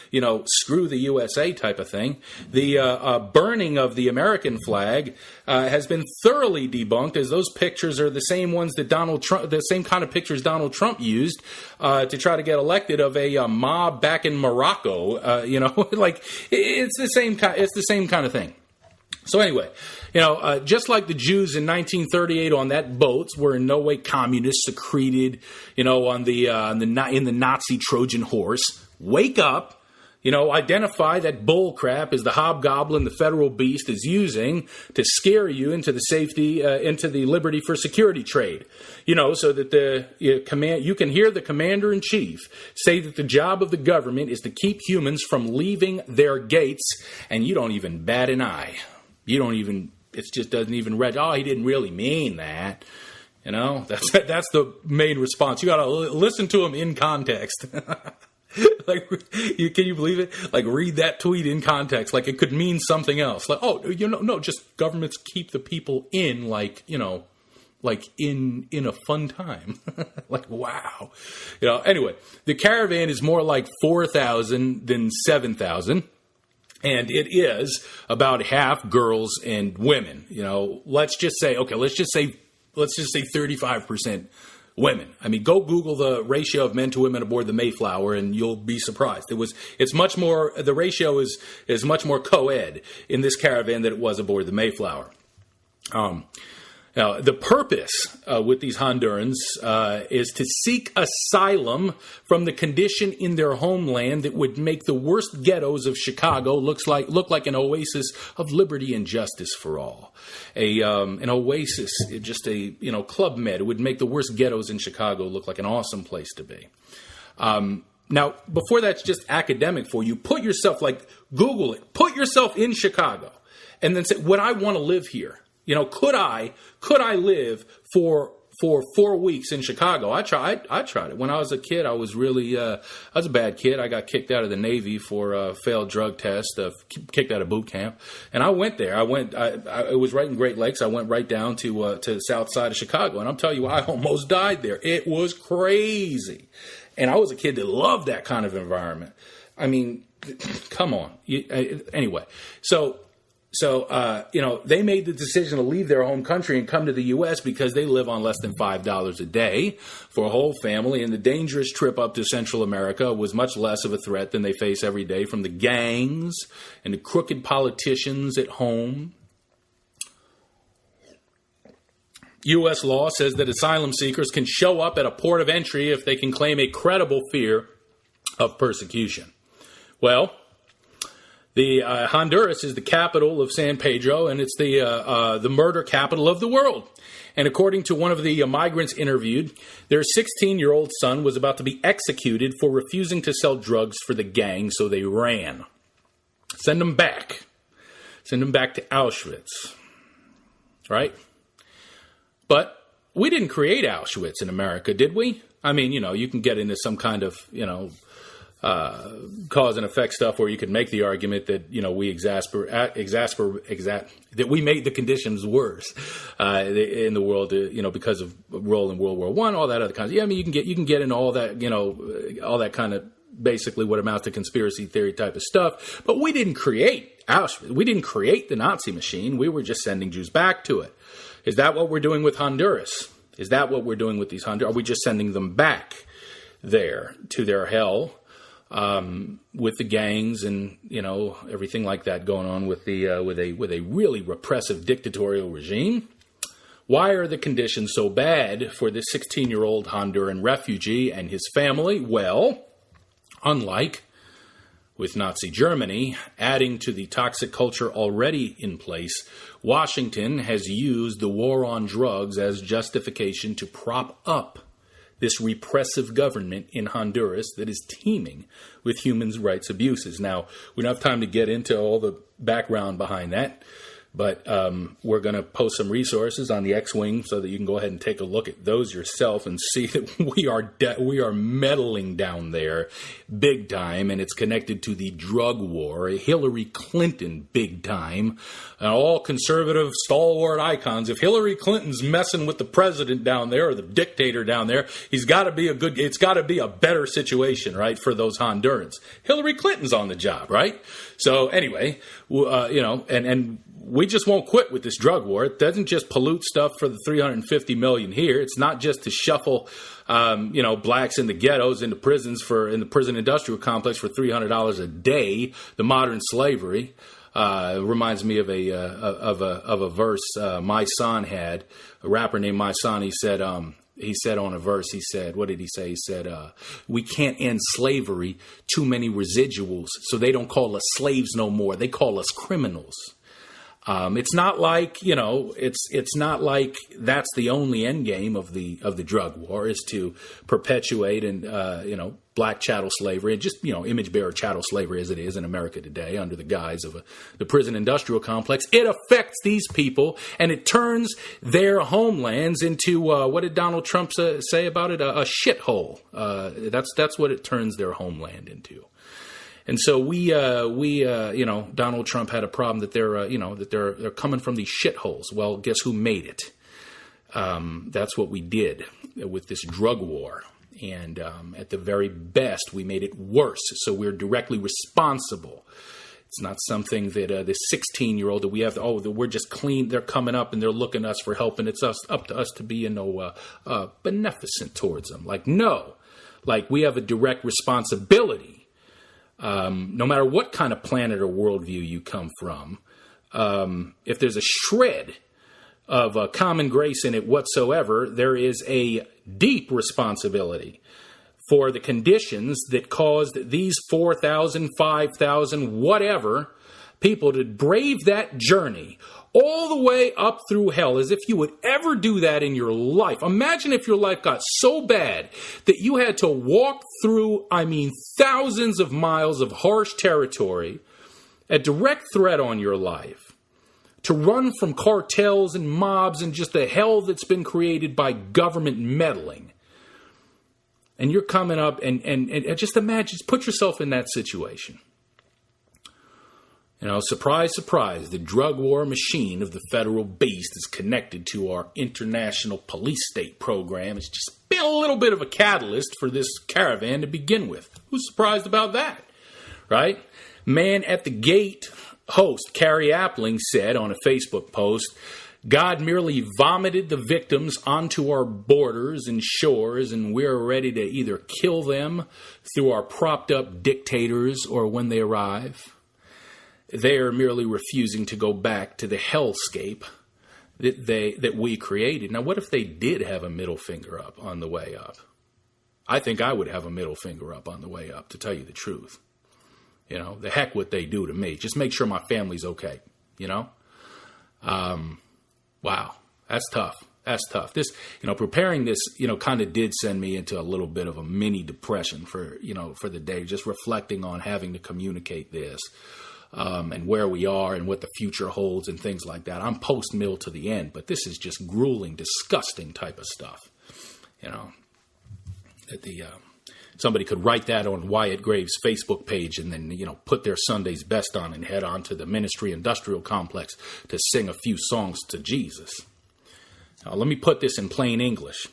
screw the USA type of thing. The burning of the American flag has been thoroughly debunked, as those pictures are the same ones that the same kind of pictures Donald Trump used to try to get elected of a mob back in Morocco. It's the same kind of thing. So anyway, just like the Jews in 1938 on that boat were in no way communists secreted, in the Nazi Trojan horse. Wake up. Identify that bull crap as the hobgoblin the federal beast is using to scare you into the safety, into the liberty for security trade. So that you can hear the commander-in-chief say that the job of the government is to keep humans from leaving their gates, and you don't even bat an eye. It just doesn't even read, he didn't really mean that. That's the main response. You got to listen to him in context. Can you believe it? Read that tweet in context. It could mean something else. No, just governments keep the people in, in a fun time. Wow. Anyway, the caravan is more like 4,000 than 7,000. And it is about half girls and women. Let's just say 35% women. I mean, go Google the ratio of men to women aboard the Mayflower, and you'll be surprised. It's much more. The ratio is much more co-ed in this caravan than it was aboard the Mayflower. Now, the purpose with these Hondurans is to seek asylum from the condition in their homeland that would make the worst ghettos of Chicago look like an oasis of liberty and justice for all. An oasis, just a Club Med. It would make the worst ghettos in Chicago look like an awesome place to be. Now, before that's just academic for you, put yourself, Google it. Put yourself in Chicago, and then say, would I want to live here? Could I live for 4 weeks in Chicago? I tried it. When I was a kid, I was a bad kid. I got kicked out of the Navy for a failed drug test, kicked out of boot camp. And I went there. It was right in Great Lakes. I went right down to the south side of Chicago. And I'm telling you, I almost died there. It was crazy. And I was a kid that loved that kind of environment. I mean, come on. Anyway, So, they made the decision to leave their home country and come to the U.S. because they live on less than $5 a day for a whole family, and the dangerous trip up to Central America was much less of a threat than they face every day from the gangs and the crooked politicians at home. U.S. law says that asylum seekers can show up at a port of entry if they can claim a credible fear of persecution. Well, Honduras is the capital of San Pedro, and it's the murder capital of the world. And according to one of the migrants interviewed, their 16-year-old son was about to be executed for refusing to sell drugs for the gang, so they ran. Send them back. Send them back to Auschwitz. Right? But we didn't create Auschwitz in America, did we? I mean, you can get into some kind of, cause and effect stuff where you could make the argument that that we made the conditions worse in the world, because of role in World War I, all that other kinds. Yeah, I mean, you can get into all that, all that kind of basically what amounts to conspiracy theory type of stuff. But we didn't create Auschwitz. We didn't create the Nazi machine. We were just sending Jews back to it. Is that what we're doing with Honduras? Is that what we're doing with these Hondurans? Are we just sending them back there to their hell? With the gangs and everything like that going on with a really repressive dictatorial regime. Why are the conditions so bad for this 16-year-old Honduran refugee and his family? Well, unlike with Nazi Germany, adding to the toxic culture already in place, Washington has used the war on drugs as justification to prop up this repressive government in Honduras that is teeming with human rights abuses. Now, we don't have time to get into all the background behind that, but we're going to post some resources on the X-Wing so that you can go ahead and take a look at those yourself and see that we are meddling down there big time, and it's connected to the drug war, Hillary Clinton big time, all conservative stalwart icons. If Hillary Clinton's messing with the president down there or the dictator down there, it's got to be a better situation, right, for those Hondurans. Hillary Clinton's on the job, right? So anyway, and we just won't quit with this drug war. It doesn't just pollute stuff for the 350 million here. It's not just to shuffle, blacks in the ghettos into prisons in the prison industrial complex for $300 a day. The modern slavery reminds me of a verse My Son had, a rapper named My Son. He said on a verse, he said, what did he say? He said, we can't end slavery, too many residuals, so they don't call us slaves no more. They call us criminals. It's not like, it's not like that's the only end game of the drug war is to perpetuate black chattel slavery and just, image bearer chattel slavery as it is in America today under the guise of the prison industrial complex. It affects these people and it turns their homelands into, what did Donald Trump say about it? A shithole. That's what it turns their homeland into. And so Donald Trump had a problem that they're coming from these shitholes. Well, guess who made it? That's what we did with this drug war. And at the very best, we made it worse. So we're directly responsible. It's not something that this 16-year-old that we have, that we're just clean. They're coming up and they're looking at us for help. And it's up to us to be, beneficent towards them. We have a direct responsibility. No matter what kind of planet or worldview you come from, if there's a shred of common grace in it whatsoever, there is a deep responsibility for the conditions that caused these 4,000, 5,000, whatever people to brave that journey all the way up through hell, as if you would ever do that in your life. Imagine if your life got so bad that you had to walk through, thousands of miles of harsh territory, a direct threat on your life, to run from cartels and mobs and just the hell that's been created by government meddling. And you're coming up and just imagine, just put yourself in that situation. Surprise, surprise, the drug war machine of the federal beast is connected to our international police state program. It's just been a little bit of a catalyst for this caravan to begin with. Who's surprised about that, right? Man at the Gate host Carrie Appling said on a Facebook post, God merely vomited the victims onto our borders and shores, and we're ready to either kill them through our propped up dictators or when they arrive. They are merely refusing to go back to the hellscape that we created. Now, what if they did have a middle finger up on the way up? I think I would have a middle finger up on the way up, to tell you the truth. The heck what they do to me. Just make sure my family's okay, Wow, that's tough. That's tough. This, preparing this, kind of did send me into a little bit of a mini depression for the day, just reflecting on having to communicate this. And where we are and what the future holds and things like that. I'm post-mill to the end, but this is just grueling, disgusting type of stuff. That somebody could write that on Wyatt Graves' Facebook page and then, put their Sunday's best on and head on to the Ministry Industrial Complex to sing a few songs to Jesus. Now, let me put this in plain English.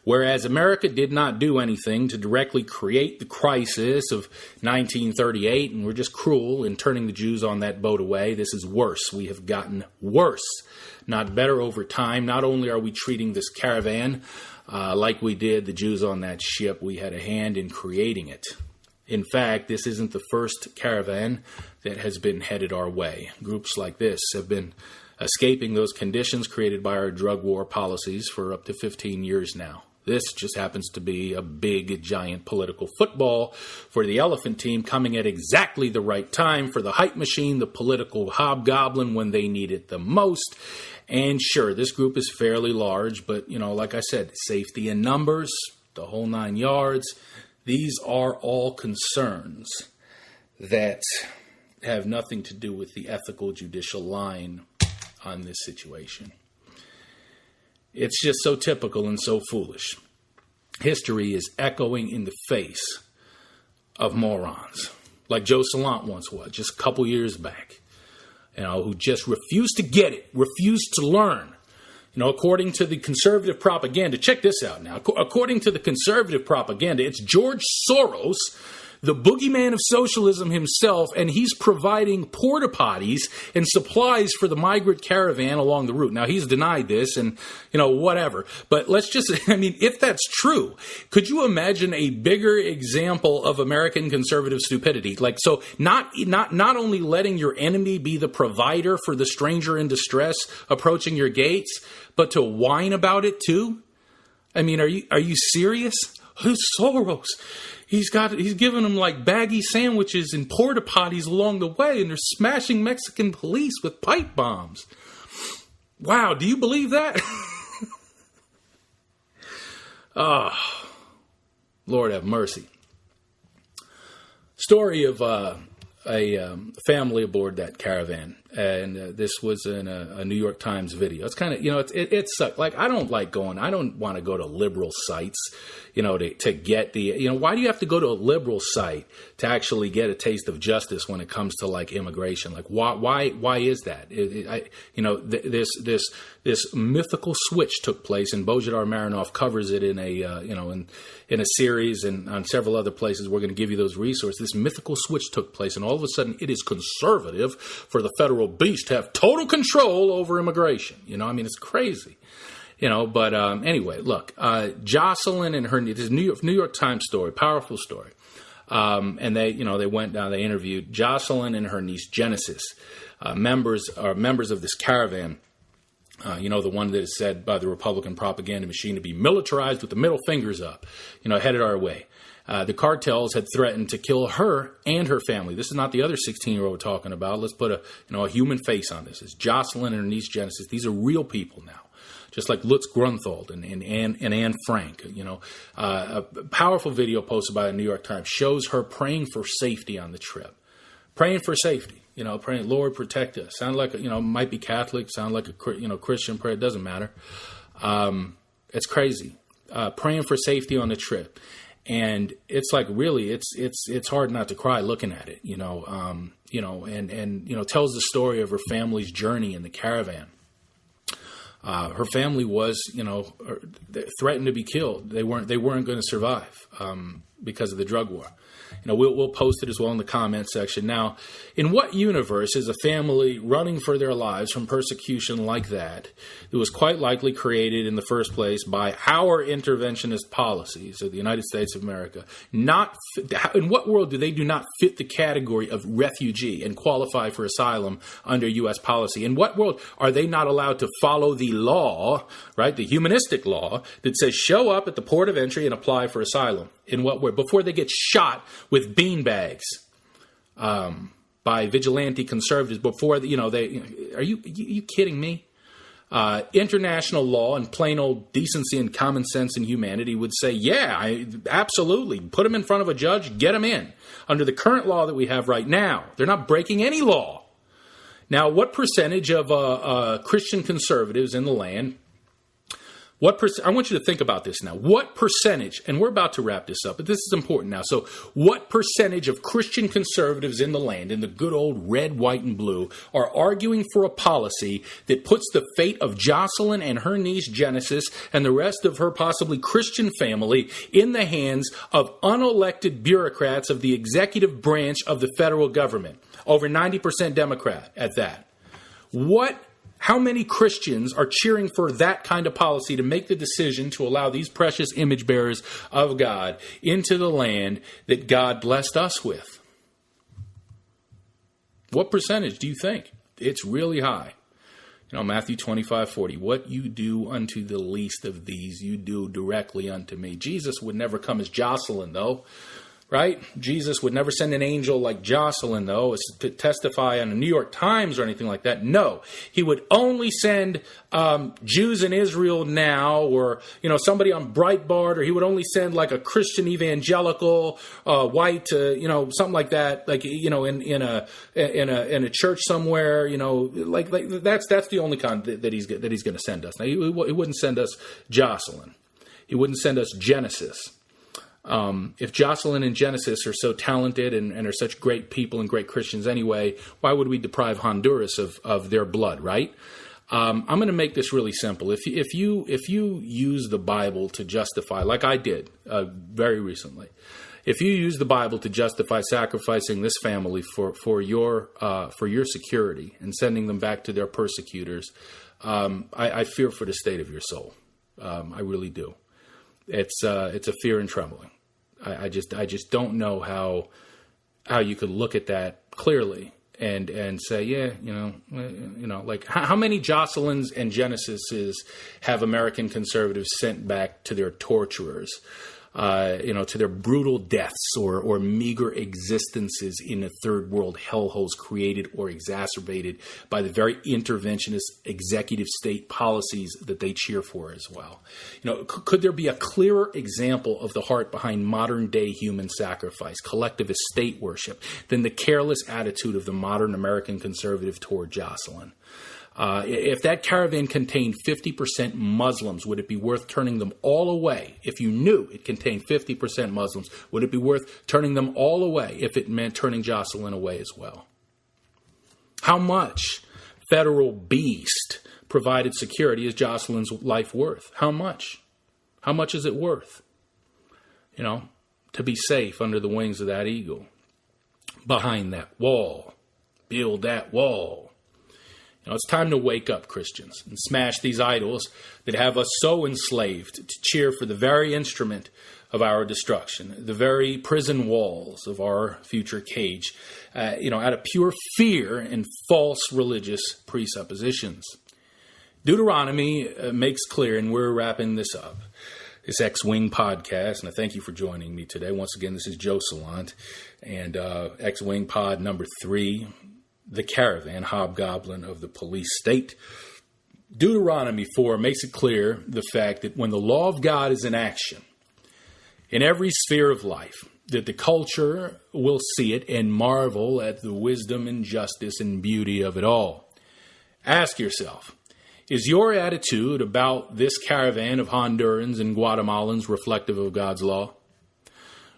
Whereas America did not do anything to directly create the crisis of 1938, and we're just cruel in turning the Jews on that boat away, this is worse. We have gotten worse, not better over time. Not only are we treating this caravan like we did the Jews on that ship, we had a hand in creating it. In fact, this isn't the first caravan that has been headed our way. Groups like this have been escaping those conditions created by our drug war policies for up to 15 years now. This just happens to be a big, giant political football for the elephant team coming at exactly the right time for the hype machine, the political hobgoblin when they need it the most. And sure, this group is fairly large, but, like I said, safety in numbers, the whole 9 yards. These are all concerns that have nothing to do with the ethical judicial line on this situation. It's just so typical and so foolish. History is echoing in the face of morons, like Joe Salant once was, just a couple years back, who just refused to get it, refused to learn. According to the conservative propaganda, check this out now. According to the conservative propaganda, it's George Soros, the boogeyman of socialism himself, and he's providing porta potties and supplies for the migrant caravan along the route. Now, he's denied this and, whatever. But let's just, if that's true, could you imagine a bigger example of American conservative stupidity? So not only letting your enemy be the provider for the stranger in distress approaching your gates, but to whine about it too? Are you serious? Who's Soros? He's giving them like baggy sandwiches and porta potties along the way, and they're smashing Mexican police with pipe bombs. Wow, do you believe that? Lord have mercy. Story of a family aboard that caravan, and this was in a New York Times video. It's kind of, it sucks. I don't want to go to liberal sites, to get the, why do you have to go to a liberal site to actually get a taste of justice when it comes to immigration? Why is that? This mythical switch took place, and Bojidar Marinov covers it in a series and on several other places. We're going to give you those resources. This mythical switch took place, and all of a sudden it is conservative for the federal beast to have total control over immigration. It's crazy. But anyway, look, Jocelyn and her, this is New York Times story, powerful story. And they went down, they interviewed Jocelyn and her niece Genesis, members of this caravan. The one that is said by the Republican propaganda machine to be militarized with the middle fingers up, headed our way. The cartels had threatened to kill her and her family. This is not the other 16-year-old we're talking about. Let's put a human face on this. It's Jocelyn and her niece Genesis. These are real people now. Just like Lutz Grunthald and Anne Frank. A powerful video posted by the New York Times shows her praying for safety on the trip. Praying for safety. Praying, Lord, protect us. Sound like, might be Catholic, sound like a, Christian prayer. It doesn't matter. It's crazy. Praying for safety on the trip. And it's really, it's hard not to cry looking at it, and tells the story of her family's journey in the caravan. Her family was, threatened to be killed. They weren't going to survive because of the drug war. We'll post it as well in the comment section. Now, in what universe is a family running for their lives from persecution like that was quite likely created in the first place by our interventionist policies of the United States of America? In what world do not fit the category of refugee and qualify for asylum under U.S. policy? In what world are they not allowed to follow the law, right, the humanistic law that says show up at the port of entry and apply for asylum? In what world? Before they get shot with beanbags by vigilante conservatives. Before are you kidding me? International law and plain old decency and common sense and humanity would say, absolutely. Put them in front of a judge, get them in. Under the current law that we have right now, they're not breaking any law. Now, what percentage of Christian conservatives in the land? I want you to think about this now. What percentage, and we're about to wrap this up, but this is important now. So what percentage of Christian conservatives in the land, in the good old red, white, and blue, are arguing for a policy that puts the fate of Jocelyn and her niece Genesis and the rest of her possibly Christian family in the hands of unelected bureaucrats of the executive branch of the federal government? Over 90% Democrat at that. How many Christians are cheering for that kind of policy to make the decision to allow these precious image bearers of God into the land that God blessed us with? What percentage do you think? It's really high. Matthew 25:40, what you do unto the least of these, you do directly unto me. Jesus would never come as Jocelyn, though. right? Jesus would never send an angel like Jocelyn, though, to testify on the New York Times or anything like that. No, he would only send Jews in Israel Now, or somebody on Breitbart, or he would only send like a Christian evangelical white, something like that, like in a church somewhere, like that's the only kind that he's going to send us. Now he wouldn't send us Jocelyn. He wouldn't send us Genesis. If Jocelyn and Genesis are so talented and are such great people and great Christians anyway, why would we deprive Honduras of their blood, right? I'm going to make this really simple. If you use the Bible to justify, like I did very recently, if you use the Bible to justify sacrificing this family for your security and sending them back to their persecutors, I fear for the state of your soul. I really do. It's a fear and trembling. I just don't know how you could look at that clearly and say, yeah, like how many Jocelyn's and Genesises have American conservatives sent back to their torturers, to their brutal deaths or meager existences in a third world hellholes created or exacerbated by the very interventionist executive state policies that they cheer for as well. Could there be a clearer example of the heart behind modern day human sacrifice, collectivist state worship, than the careless attitude of the modern American conservative toward Jocelyn? If that caravan contained 50% Muslims, would it be worth turning them all away? If you knew it contained 50% Muslims, would it be worth turning them all away if it meant turning Jocelyn away as well? How much federal beast provided security is Jocelyn's life worth? How much? How much is it worth? To be safe under the wings of that eagle. Behind that wall. Build that wall. It's time to wake up, Christians, and smash these idols that have us so enslaved to cheer for the very instrument of our destruction, the very prison walls of our future cage, out of pure fear and false religious presuppositions. Deuteronomy makes clear, and we're wrapping this up, this X-Wing podcast, and I thank you for joining me today. Once again, this is Joe Salant, and X-Wing pod number 3, the Caravan, Hobgoblin of the police state. Deuteronomy 4 makes it clear the fact that when the law of God is in action in every sphere of life, that the culture will see it and marvel at the wisdom and justice and beauty of it all. Ask yourself, is your attitude about this caravan of Hondurans and Guatemalans reflective of God's law?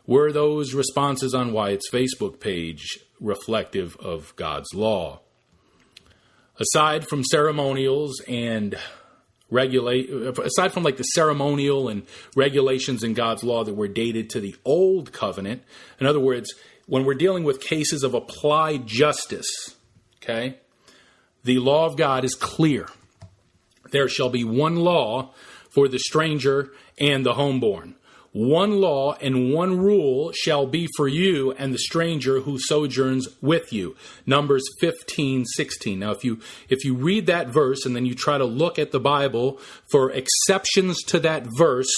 Were those responses on Wyatt's Facebook page reflective of God's law? Aside from ceremonials and aside from like the ceremonial and regulations in God's law that were dated to the old covenant, in other words, when we're dealing with cases of applied justice, okay, the law of God is clear. There shall be one law for the stranger and the homeborn. One law and one rule shall be for you and the stranger who sojourns with you. Numbers 15:16. Now, if you read that verse and then you try to look at the Bible for exceptions to that verse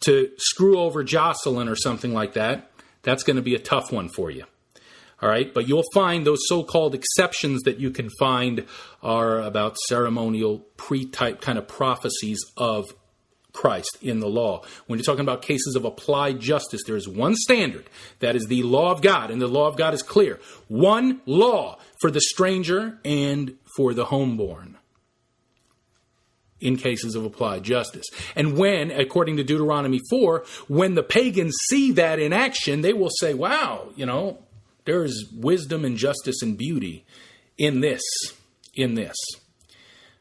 to screw over Jocelyn or something like that, that's going to be a tough one for you. All right, but you'll find those so-called exceptions that you can find are about ceremonial pre-type kind of prophecies of Christ in the law. When you're talking about cases of applied justice, there is one standard. That is the law of God, and the law of God is clear. One law for the stranger and for the homeborn in cases of applied justice. And when, according to Deuteronomy 4, when the pagans see that in action, they will say, wow, there is wisdom and justice and beauty in this.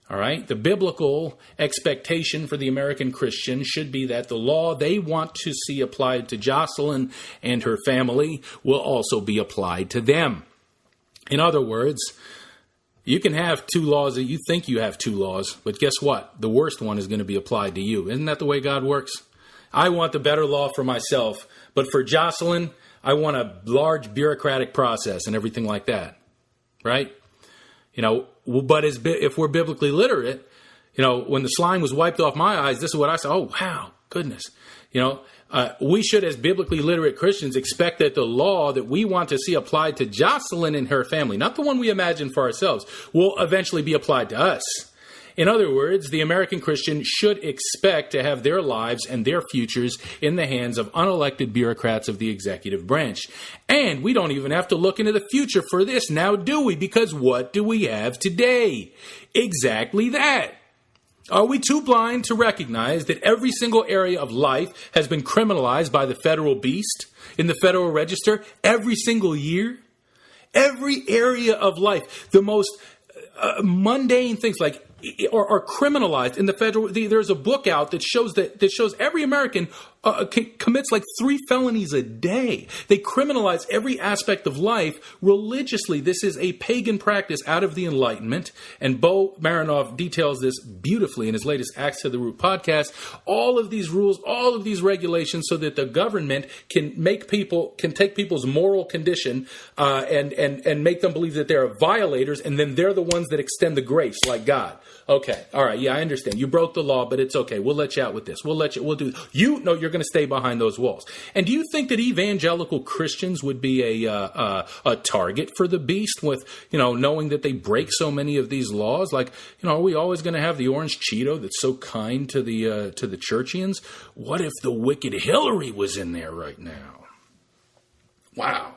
All right? The biblical expectation for the American Christian should be that the law they want to see applied to Jocelyn and her family will also be applied to them. In other words, you can have two laws that you think you have two laws, but guess what? The worst one is going to be applied to you. Isn't that the way God works? I want the better law for myself, but for Jocelyn, I want a large bureaucratic process and everything like that. Right? But if we're biblically literate, when the slime was wiped off my eyes, this is what I said. Oh, wow, goodness. We should, as biblically literate Christians, expect that the law that we want to see applied to Jocelyn and her family, not the one we imagine for ourselves, will eventually be applied to us. In other words, the American Christian should expect to have their lives and their futures in the hands of unelected bureaucrats of the executive branch. And we don't even have to look into the future for this now, do we? Because what do we have today? Exactly that. Are we too blind to recognize that every single area of life has been criminalized by the federal beast in the Federal Register every single year? Every area of life, the most mundane things are criminalized in the federal. There's a book out that shows every American commits 3 felonies a day. They criminalize every aspect of life religiously. This is a pagan practice out of the Enlightenment, and Bo Marinoff details this beautifully in his latest Axe to the Root podcast. All of these rules, all of these regulations, so that the government can take people's moral condition and make them believe that they're violators, and then they're the ones that extend the grace like God. Okay, all right, yeah, I understand. You broke the law, but it's okay. We'll let you out with this. You're going to stay behind those walls. And do you think that evangelical Christians would be a target for the beast with, knowing that they break so many of these laws? Are we always going to have the orange Cheeto that's so kind to the churchians? What if the wicked Hillary was in there right now? Wow.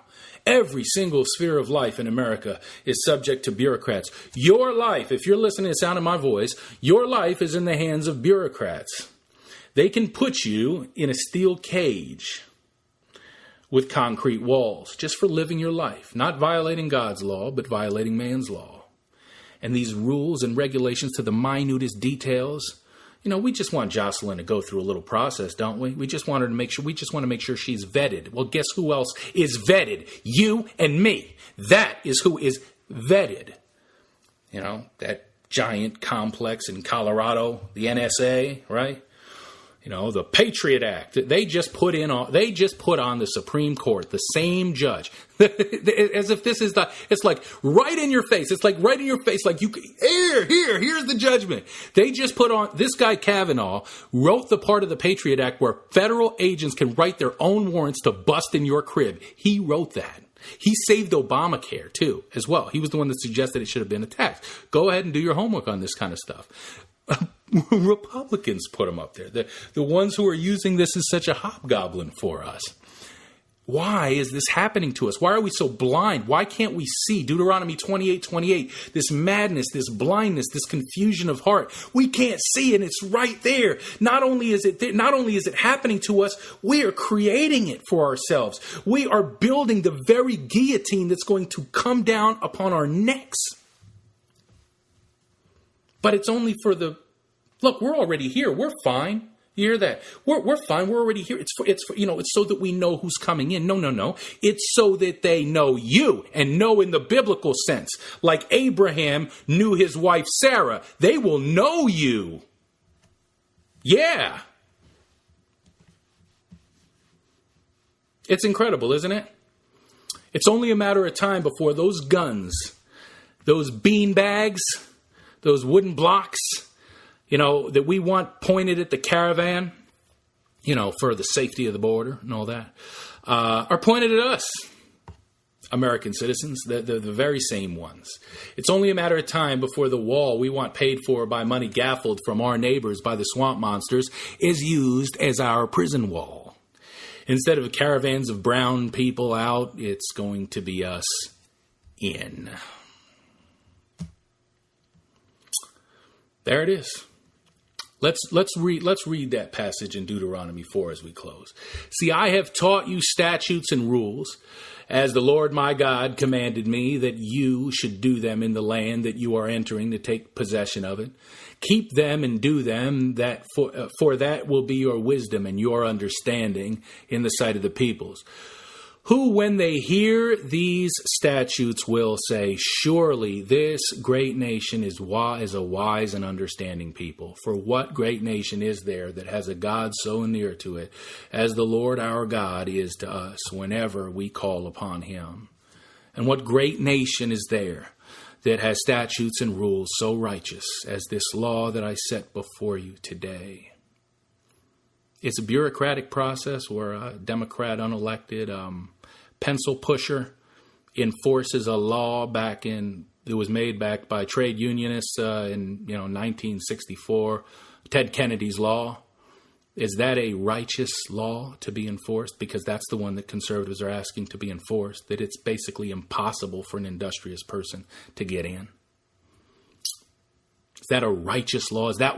Every single sphere of life in America is subject to bureaucrats. Your life, if you're listening to the sound of my voice, your life is in the hands of bureaucrats. They can put you in a steel cage with concrete walls just for living your life, not violating God's law, but violating man's law. And these rules and regulations to the minutest details, we just want Jocelyn to go through a little process, don't we? We just want to make sure she's vetted. Well, guess who else is vetted? You and me. That is who is vetted. That giant complex in Colorado, the NSA, right? The Patriot Act. They just put on the Supreme Court, the same judge. As if this is it's right in your face. It's right in your face. Here's the judgment. They just put on, this guy Kavanaugh wrote the part of the Patriot Act where federal agents can write their own warrants to bust in your crib. He wrote that. He saved Obamacare, too, as well. He was the one that suggested it should have been a tax. Go ahead and do your homework on this kind of stuff. Republicans put them up there. The ones who are using this as such a hobgoblin for us. Why is this happening to us? Why are we so blind? Why can't we see Deuteronomy 28:28? This madness, this blindness, this confusion of heart. We can't see, and it's right there. Not only is it happening to us, we are creating it for ourselves. We are building the very guillotine that's going to come down upon our necks. But it's only for look, we're already here. We're fine. You hear that? We're fine. We're already here. It's so that we know who's coming in. No. It's so that they know you, and know in the biblical sense. Like Abraham knew his wife Sarah. They will know you. Yeah. It's incredible, isn't it? It's only a matter of time before those guns, those bean bags, those wooden blocks, that we want pointed at the caravan, for the safety of the border and all that, are pointed at us, American citizens, the very same ones. It's only a matter of time before the wall we want paid for by money gaffled from our neighbors by the swamp monsters is used as our prison wall. Instead of caravans of brown people out, it's going to be us in. There it is. Let's read that passage in Deuteronomy 4 as we close. See, I have taught you statutes and rules, as the Lord my God commanded me, that you should do them in the land that you are entering to take possession of it. Keep them and do them, for that will be your wisdom and your understanding in the sight of the peoples, who, when they hear these statutes, will say, surely this great nation is a wise and understanding people. For what great nation is there that has a God so near to it as the Lord our God is to us whenever we call upon him? And what great nation is there that has statutes and rules so righteous as this law that I set before you today? It's a bureaucratic process where a Democrat unelected pencil pusher enforces a law that was made back by trade unionists in 1964, Ted Kennedy's law. Is that a righteous law to be enforced? Because that's the one that conservatives are asking to be enforced, that it's basically impossible for an industrious person to get in. Is that a righteous law? Is that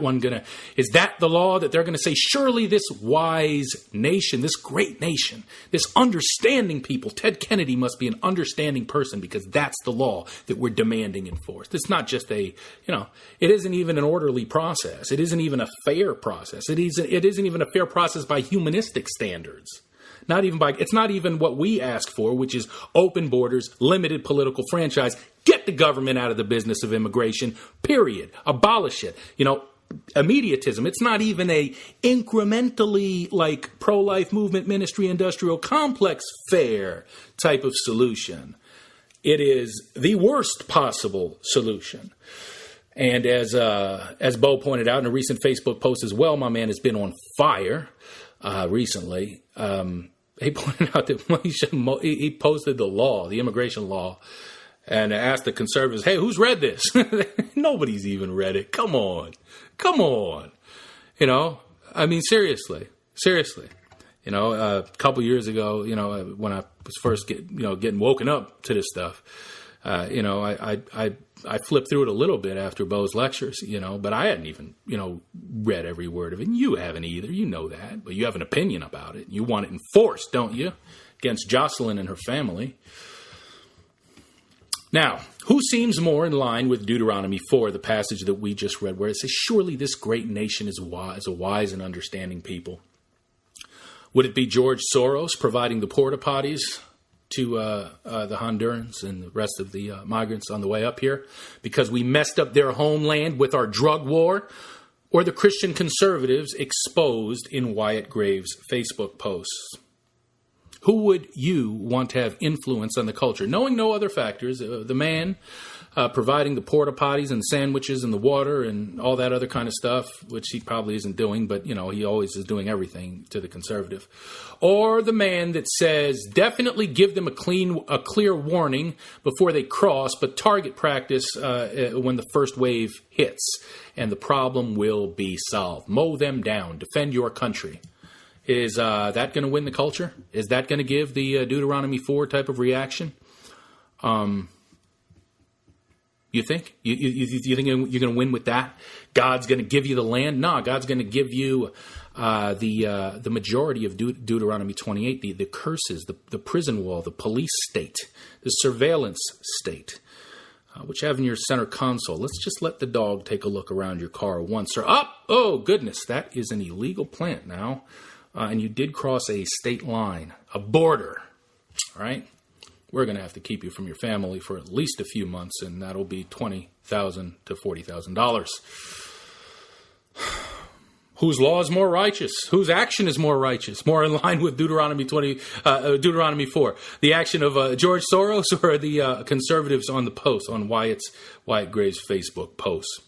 the law that they're going to say, surely this wise nation, this great nation, this understanding people, Ted Kennedy must be an understanding person because that's the law that we're demanding enforced. It's not just it isn't even an orderly process. It isn't even a fair process. It isn't even a fair process by humanistic standards. It's not even what we ask for, which is open borders, limited political franchise, get the government out of the business of immigration, period. Abolish it. Immediatism. It's not even a incrementally like pro-life movement, ministry, industrial complex fair type of solution. It is the worst possible solution. And as Bo pointed out in a recent Facebook post as well, my man has been on fire recently. He pointed out that he posted the immigration law, and asked the conservatives, hey, who's read this? Nobody's even read it. Come on. Seriously. A couple years ago, when I was first getting woken up to this stuff, I flipped through it a little bit after Bo's lectures, but I hadn't even, read every word of it. And you haven't either. You know that. But you have an opinion about it. You want it enforced, don't you? Against Jocelyn and her family. Now, who seems more in line with Deuteronomy 4, the passage that we just read, where it says, surely this great nation is a wise and understanding people? Would it be George Soros providing the porta potties to the Hondurans and the rest of the migrants on the way up here because we messed up their homeland with our drug war, or the Christian conservatives exposed in Wyatt Graves' Facebook posts? Who would you want to have influence on the culture? Knowing no other factors, the man providing the porta potties and sandwiches and the water and all that other kind of stuff, which he probably isn't doing, but, he always is doing everything to the conservative. Or the man that says, definitely give them a clear warning before they cross, but target practice when the first wave hits, and the problem will be solved. Mow them down. Defend your country. Is that going to win the culture? Is that going to give the Deuteronomy 4 type of reaction? You think? You think you're going to win with that? God's going to give you the land? No, God's going to give you the majority of Deuteronomy 28, the curses, the prison wall, the police state, the surveillance state, which you have in your center console. Let's just let the dog take a look around your car once. Oh, goodness, that is an illegal plant now. And you did cross a state line, a border, all right? We're going to have to keep you from your family for at least a few months, and that'll be $20,000 to $40,000. Whose law is more righteous? Whose action is more righteous? More in line with Deuteronomy 4? The action of George Soros or the conservatives on the post, on Wyatt Graves' Facebook posts?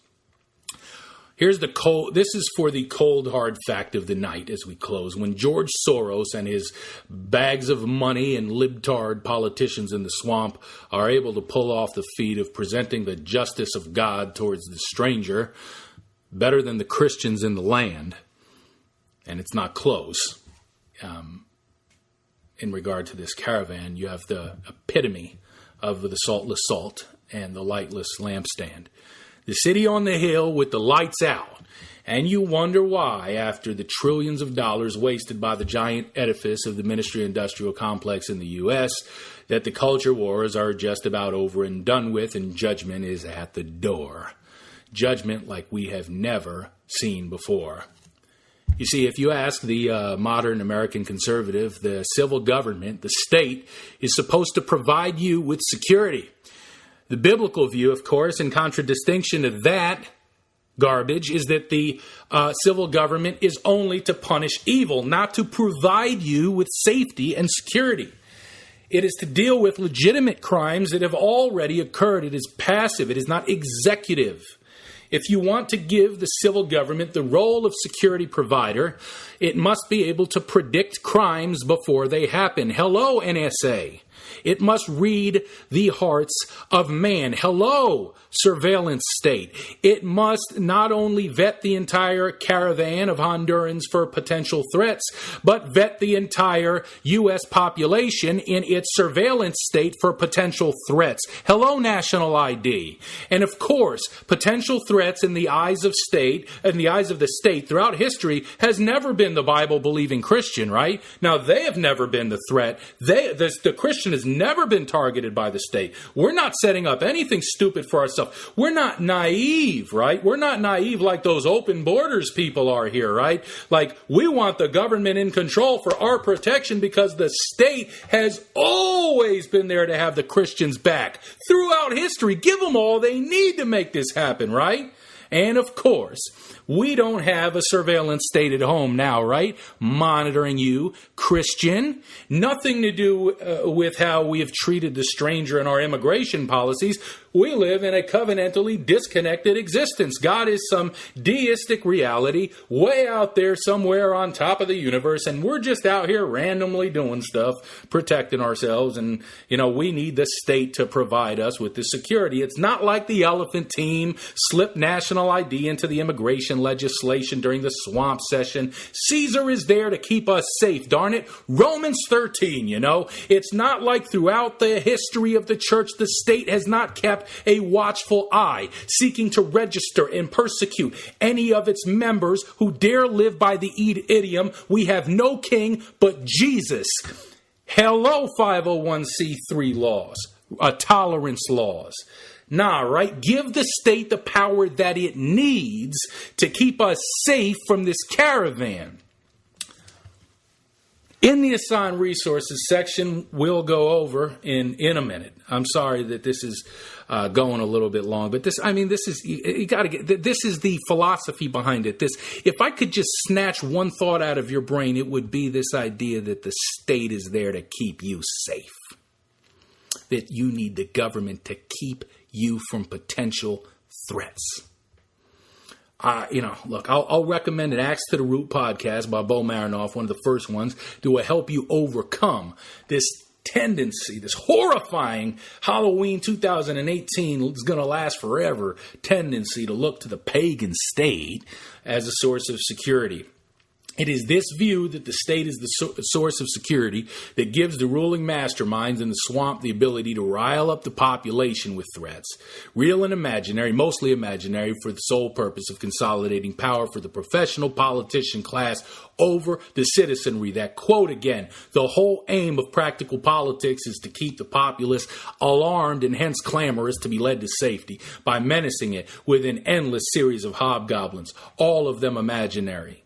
This is for the cold, hard fact of the night as we close. When George Soros and his bags of money and libtard politicians in the swamp are able to pull off the feat of presenting the justice of God towards the stranger better than the Christians in the land, and it's not close, in regard to this caravan, you have the epitome of the saltless salt and the lightless lampstand. The city on the hill with the lights out. And you wonder why, after the trillions of dollars wasted by the giant edifice of the ministry-industrial complex in the U.S., that the culture wars are just about over and done with, and judgment is at the door. Judgment like we have never seen before. You see, if you ask the modern American conservative, the civil government, the state, is supposed to provide you with security. The biblical view, of course, in contradistinction to that garbage, is that the civil government is only to punish evil, not to provide you with safety and security. It is to deal with legitimate crimes that have already occurred. It is passive. It is not executive. If you want to give the civil government the role of security provider, it must be able to predict crimes before they happen. Hello, NSA. It must read the hearts of man. Hello, surveillance state. It must not only vet the entire caravan of Hondurans for potential threats, but vet the entire U.S. population in its surveillance state for potential threats. Hello, national ID. And of course, potential threats in the eyes of the state throughout history has never been the Bible-believing Christian, right? Now, they have never been the threat. The Christian has never been targeted by the state. We're not setting up anything stupid for ourselves. We're not naive, right? We're not naive like those open borders people are here, right? Like, we want the government in control for our protection because the state has always been there to have the Christians back throughout history. Give them all they need to make this happen, right? And of course, we don't have a surveillance state at home now, right? Monitoring you, Christian. Nothing to do with how we have treated the stranger in our immigration policies. We live in a covenantally disconnected existence. God is some deistic reality way out there somewhere on top of the universe, and we're just out here randomly doing stuff, protecting ourselves, and, we need the state to provide us with the security. It's not like the elephant team slipped national ID into the immigration legislation during the swamp session. Caesar is there to keep us safe, darn it. Romans 13, It's not like throughout the history of the church, the state has not kept a watchful eye, seeking to register and persecute any of its members who dare live by the idiom, we have no king but Jesus. Hello, 501c3 laws, tolerance laws. Nah, right? Give the state the power that it needs to keep us safe from this caravan. In the assigned resources section, we'll go over in a minute. I'm sorry that this is going a little bit long, but this is the philosophy behind it. If I could just snatch one thought out of your brain, it would be this idea that the state is there to keep you safe. That you need the government to keep you from potential threats. Look, I'll recommend an Axe to the Root podcast by Bo Marinoff, one of the first ones, that will help you overcome this tendency, this horrifying Halloween 2018 is going to last forever tendency to look to the pagan state as a source of security. It is this view that the state is the source of security that gives the ruling masterminds in the swamp the ability to rile up the population with threats, real and imaginary, mostly imaginary, for the sole purpose of consolidating power for the professional politician class over the citizenry. That quote again, the whole aim of practical politics is to keep the populace alarmed and hence clamorous to be led to safety by menacing it with an endless series of hobgoblins, all of them imaginary.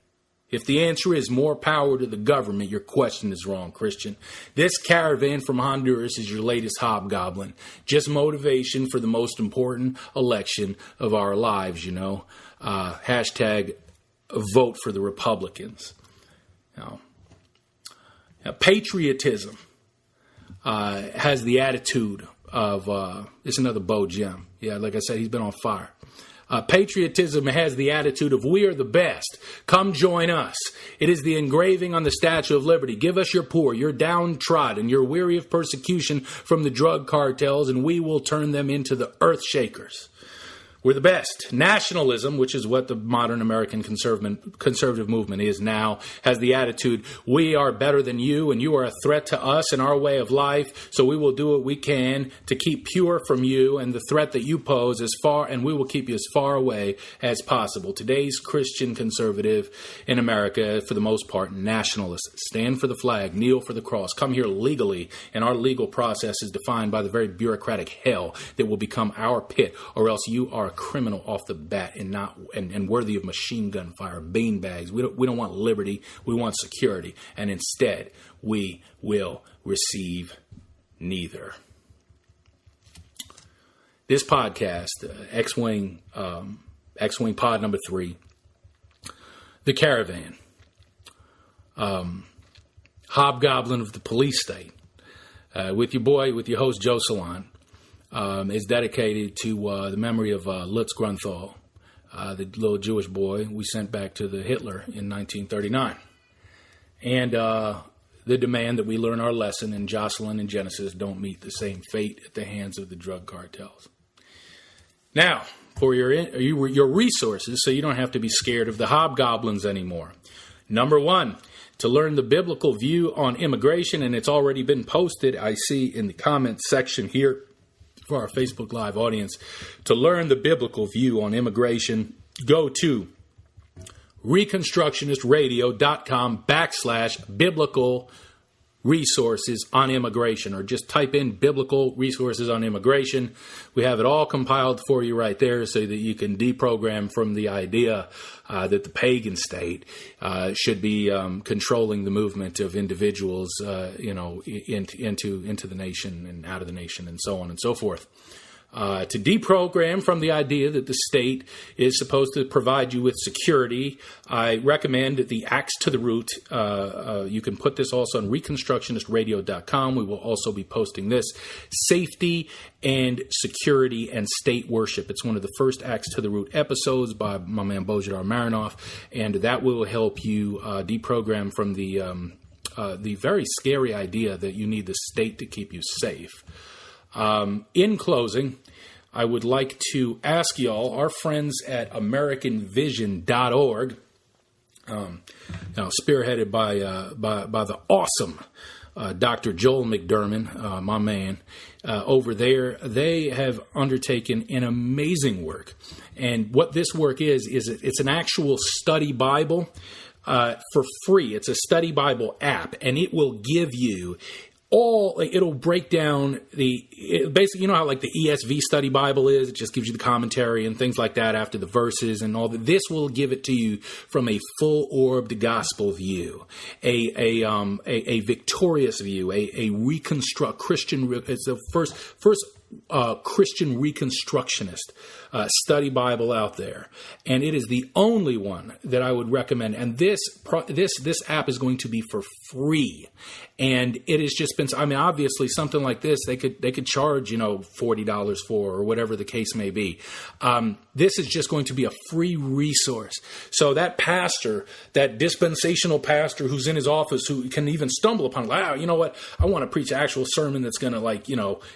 If the answer is more power to the government, your question is wrong, Christian. This caravan from Honduras is your latest hobgoblin. Just motivation for the most important election of our lives, Hashtag vote for the Republicans. Now, patriotism has the attitude of, it's another Bo Gem. Yeah, like I said, he's been on fire. Patriotism has the attitude of, we are the best. Come join us. It is the engraving on the Statue of Liberty. Give us your poor, your downtrodden, your weary of persecution from the drug cartels, and we will turn them into the earth shakers. We're the best. Nationalism, which is what the modern American conservative movement is now, has the attitude, we are better than you and you are a threat to us and our way of life, so we will do what we can to keep pure from you and the threat that you pose and we will keep you as far away as possible. Today's Christian conservative in America, for the most part, nationalists. Stand for the flag, kneel for the cross, come here legally, and our legal process is defined by the very bureaucratic hell that will become our pit, or else you are criminal off the bat and worthy of machine gun fire, beanbags. We don't want liberty. We want security. And instead, we will receive neither. This podcast, X-Wing pod number 3, The Caravan, Hobgoblin of the Police State, with your host, Joe Salant. Is dedicated to the memory of Lutz Grunthal, the little Jewish boy we sent back to the Hitler in 1939. And the demand that we learn our lesson in Jocelyn and Genesis don't meet the same fate at the hands of the drug cartels. Now, for your resources, so you don't have to be scared of the hobgoblins anymore. Number one, to learn the biblical view on immigration, and it's already been posted, I see in the comments section here for our Facebook Live audience. To learn the biblical view on immigration, go to reconstructionistradio.com/biblical resources on immigration, or just type in biblical resources on immigration. We have it all compiled for you right there so that you can deprogram from the idea that the pagan state should be controlling the movement of individuals, into the nation and out of the nation and so on and so forth. To deprogram from the idea that the state is supposed to provide you with security, I recommend the Axe to the Root. You can put this also on reconstructionistradio.com. We will also be posting this. Safety and Security and State Worship. It's one of the first Axe to the Root episodes by my man Bozhidar Marinov, and that will help you deprogram from the very scary idea that you need the state to keep you safe. In closing, I would like to ask y'all, our friends at AmericanVision.org, spearheaded by the awesome Dr. Joel McDermott, my man, over there, they have undertaken an amazing work. And what this work is it's an actual study Bible for free. It's a study Bible app, and it will give you it'll break down basically, you know how like the ESV study Bible is, it just gives you the commentary and things like that after the verses and all that. This will give it to you from a full-orbed gospel view, a victorious view, a reconstruct Christian. It's the first Christian Reconstructionist study Bible out there, and it is the only one that I would recommend. And this app is going to be for free, and it has just been. I mean, obviously, something like this they could charge $40 for, or whatever the case may be. This is just going to be a free resource. So that pastor, that dispensational pastor who's in his office, who can even stumble upon, wow, you know what? I want to preach an actual sermon that's going to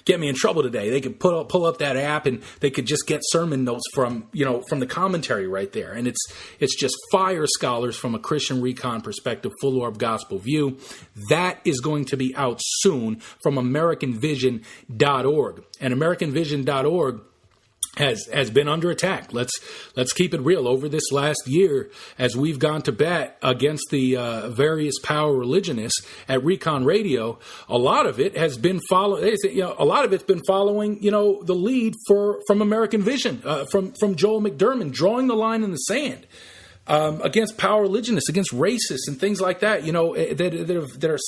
get me in trouble today. They could pull up that app and they could just get sermon notes from the commentary right there. And it's just fire scholars from a Christian recon perspective, full orb gospel view. That is going to be out soon from AmericanVision.org. And AmericanVision.org has been under attack. Let's keep it real. Over this last year, as we've gone to bat against the various power religionists at Recon Radio, a lot of it has been following the lead from American Vision, from Joel McDermott, drawing the line in the sand. Against power religionists, against racists and things like that, that are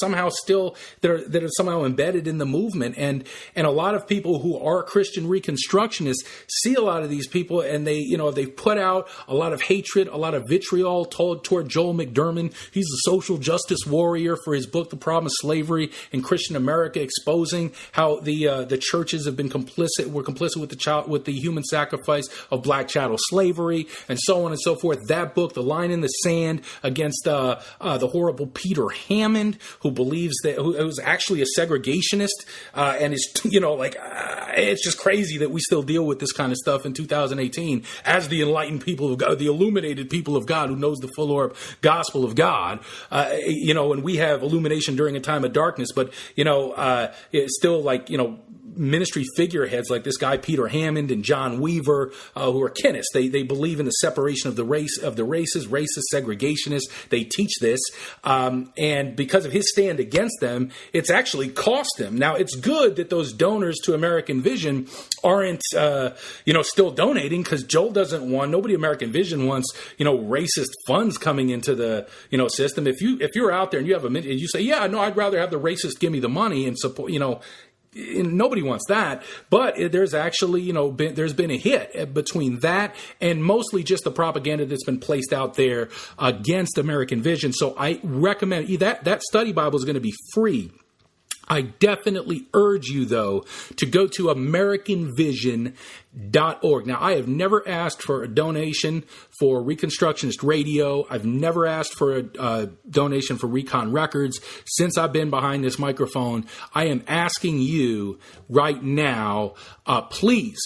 somehow embedded in the movement, and a lot of people who are Christian Reconstructionists see a lot of these people, and they've put out a lot of hatred, a lot of vitriol toward Joel McDermott. He's a social justice warrior for his book, The Problem of Slavery in Christian America, exposing how the churches have been complicit with the human sacrifice of black chattel slavery, and so on and so forth. That book, The Line in the Sand, against the horrible Peter Hammond, who believes that who's actually a segregationist, and is it's just crazy that we still deal with this kind of stuff in 2018 as the enlightened people of God, the illuminated people of God, who knows the full orb gospel of God, and we have illumination during a time of darkness, but it's still ministry figureheads like this guy Peter Hammond and John Weaver, who are Kenists. They believe in the separation of the races, racist segregationists. They teach this, and because of his stand against them, it's actually cost him. Now, it's good that those donors to American Vision aren't still donating, because Joel doesn't want, nobody American Vision wants racist funds coming into the system. If you're out there and you have and you say, yeah, no, I'd rather have the racist give me the money and support, nobody wants that, but there's actually, there's been a hit between that and mostly just the propaganda that's been placed out there against American Vision. So I recommend that study Bible is going to be free. I definitely urge you, though, to go to AmericanVision.org. Now, I have never asked for a donation for Reconstructionist Radio. I've never asked for a donation for Recon Records. Since I've been behind this microphone, I am asking you right now, please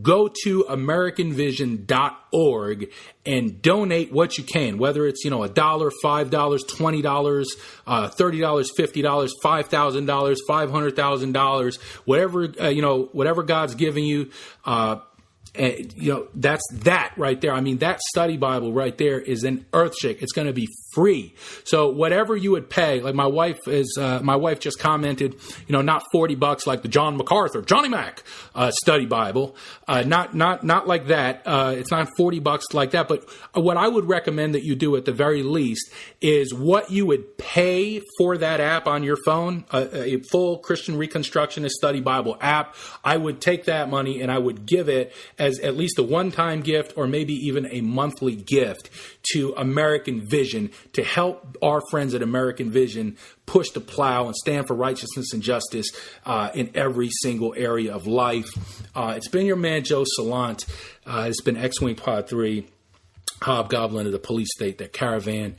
go to AmericanVision.org and donate what you can, whether it's, $1, $5, $20, $30, $50, $5,000, $500,000, whatever God's giving you. That's that right there. I mean, that study Bible right there is an earthshake. It's going to be free. So whatever you would pay, like my wife just commented, not $40 like the John MacArthur, Johnny Mac, study Bible. Not like that. It's not $40 like that. But what I would recommend that you do at the very least is what you would pay for that app on your phone, a full Christian Reconstructionist study Bible app. I would take that money and I would give it as at least a one-time gift or maybe even a monthly gift to American Vision to help our friends at American Vision push the plow and stand for righteousness and justice in every single area of life. It's been your man, Joe Salant. It's been X-Wing Pod 3, Hobgoblin of the Police State, that Caravan.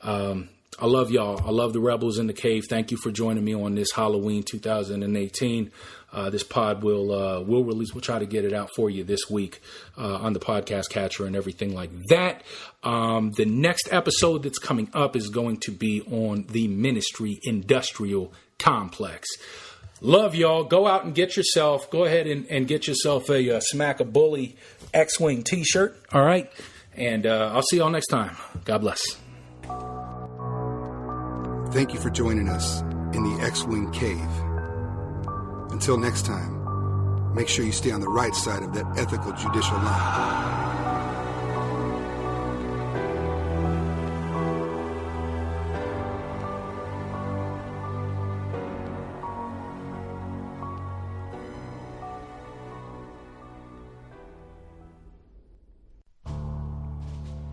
I love y'all. I love the Rebels in the Cave. Thank you for joining me on this Halloween 2018. This pod will release. We'll try to get it out for you this week on the podcast catcher and everything like that. The next episode that's coming up is going to be on the ministry industrial complex. Love y'all. Go out and go ahead and get yourself a Smack a Bully X-Wing t-shirt. All right. And I'll see y'all next time. God bless. Thank you for joining us in the X-Wing Cave. Until next time, make sure you stay on the right side of that ethical judicial line.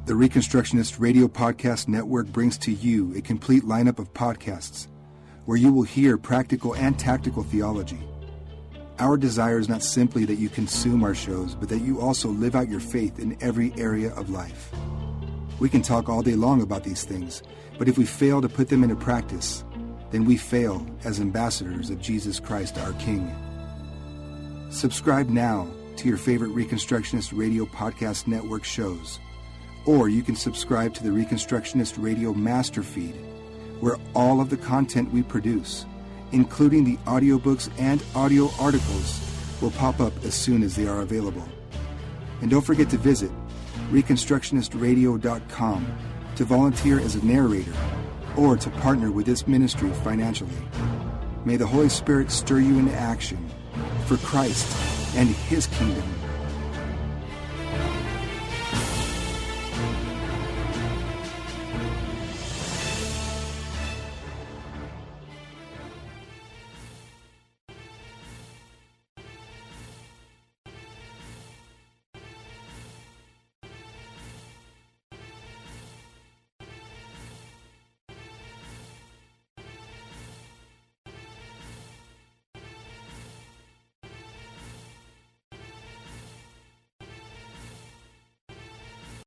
The Reconstructionist Radio Podcast Network brings to you a complete lineup of podcasts where you will hear practical and tactical theology. Our desire is not simply that you consume our shows, but that you also live out your faith in every area of life. We can talk all day long about these things, but if we fail to put them into practice, then we fail as ambassadors of Jesus Christ, our King. Subscribe now to your favorite Reconstructionist Radio Podcast Network shows, or you can subscribe to the Reconstructionist Radio Master Feed, where all of the content we produce, including the audiobooks and audio articles, will pop up as soon as they are available. And don't forget to visit ReconstructionistRadio.com to volunteer as a narrator or to partner with this ministry financially. May the Holy Spirit stir you into action for Christ and His kingdom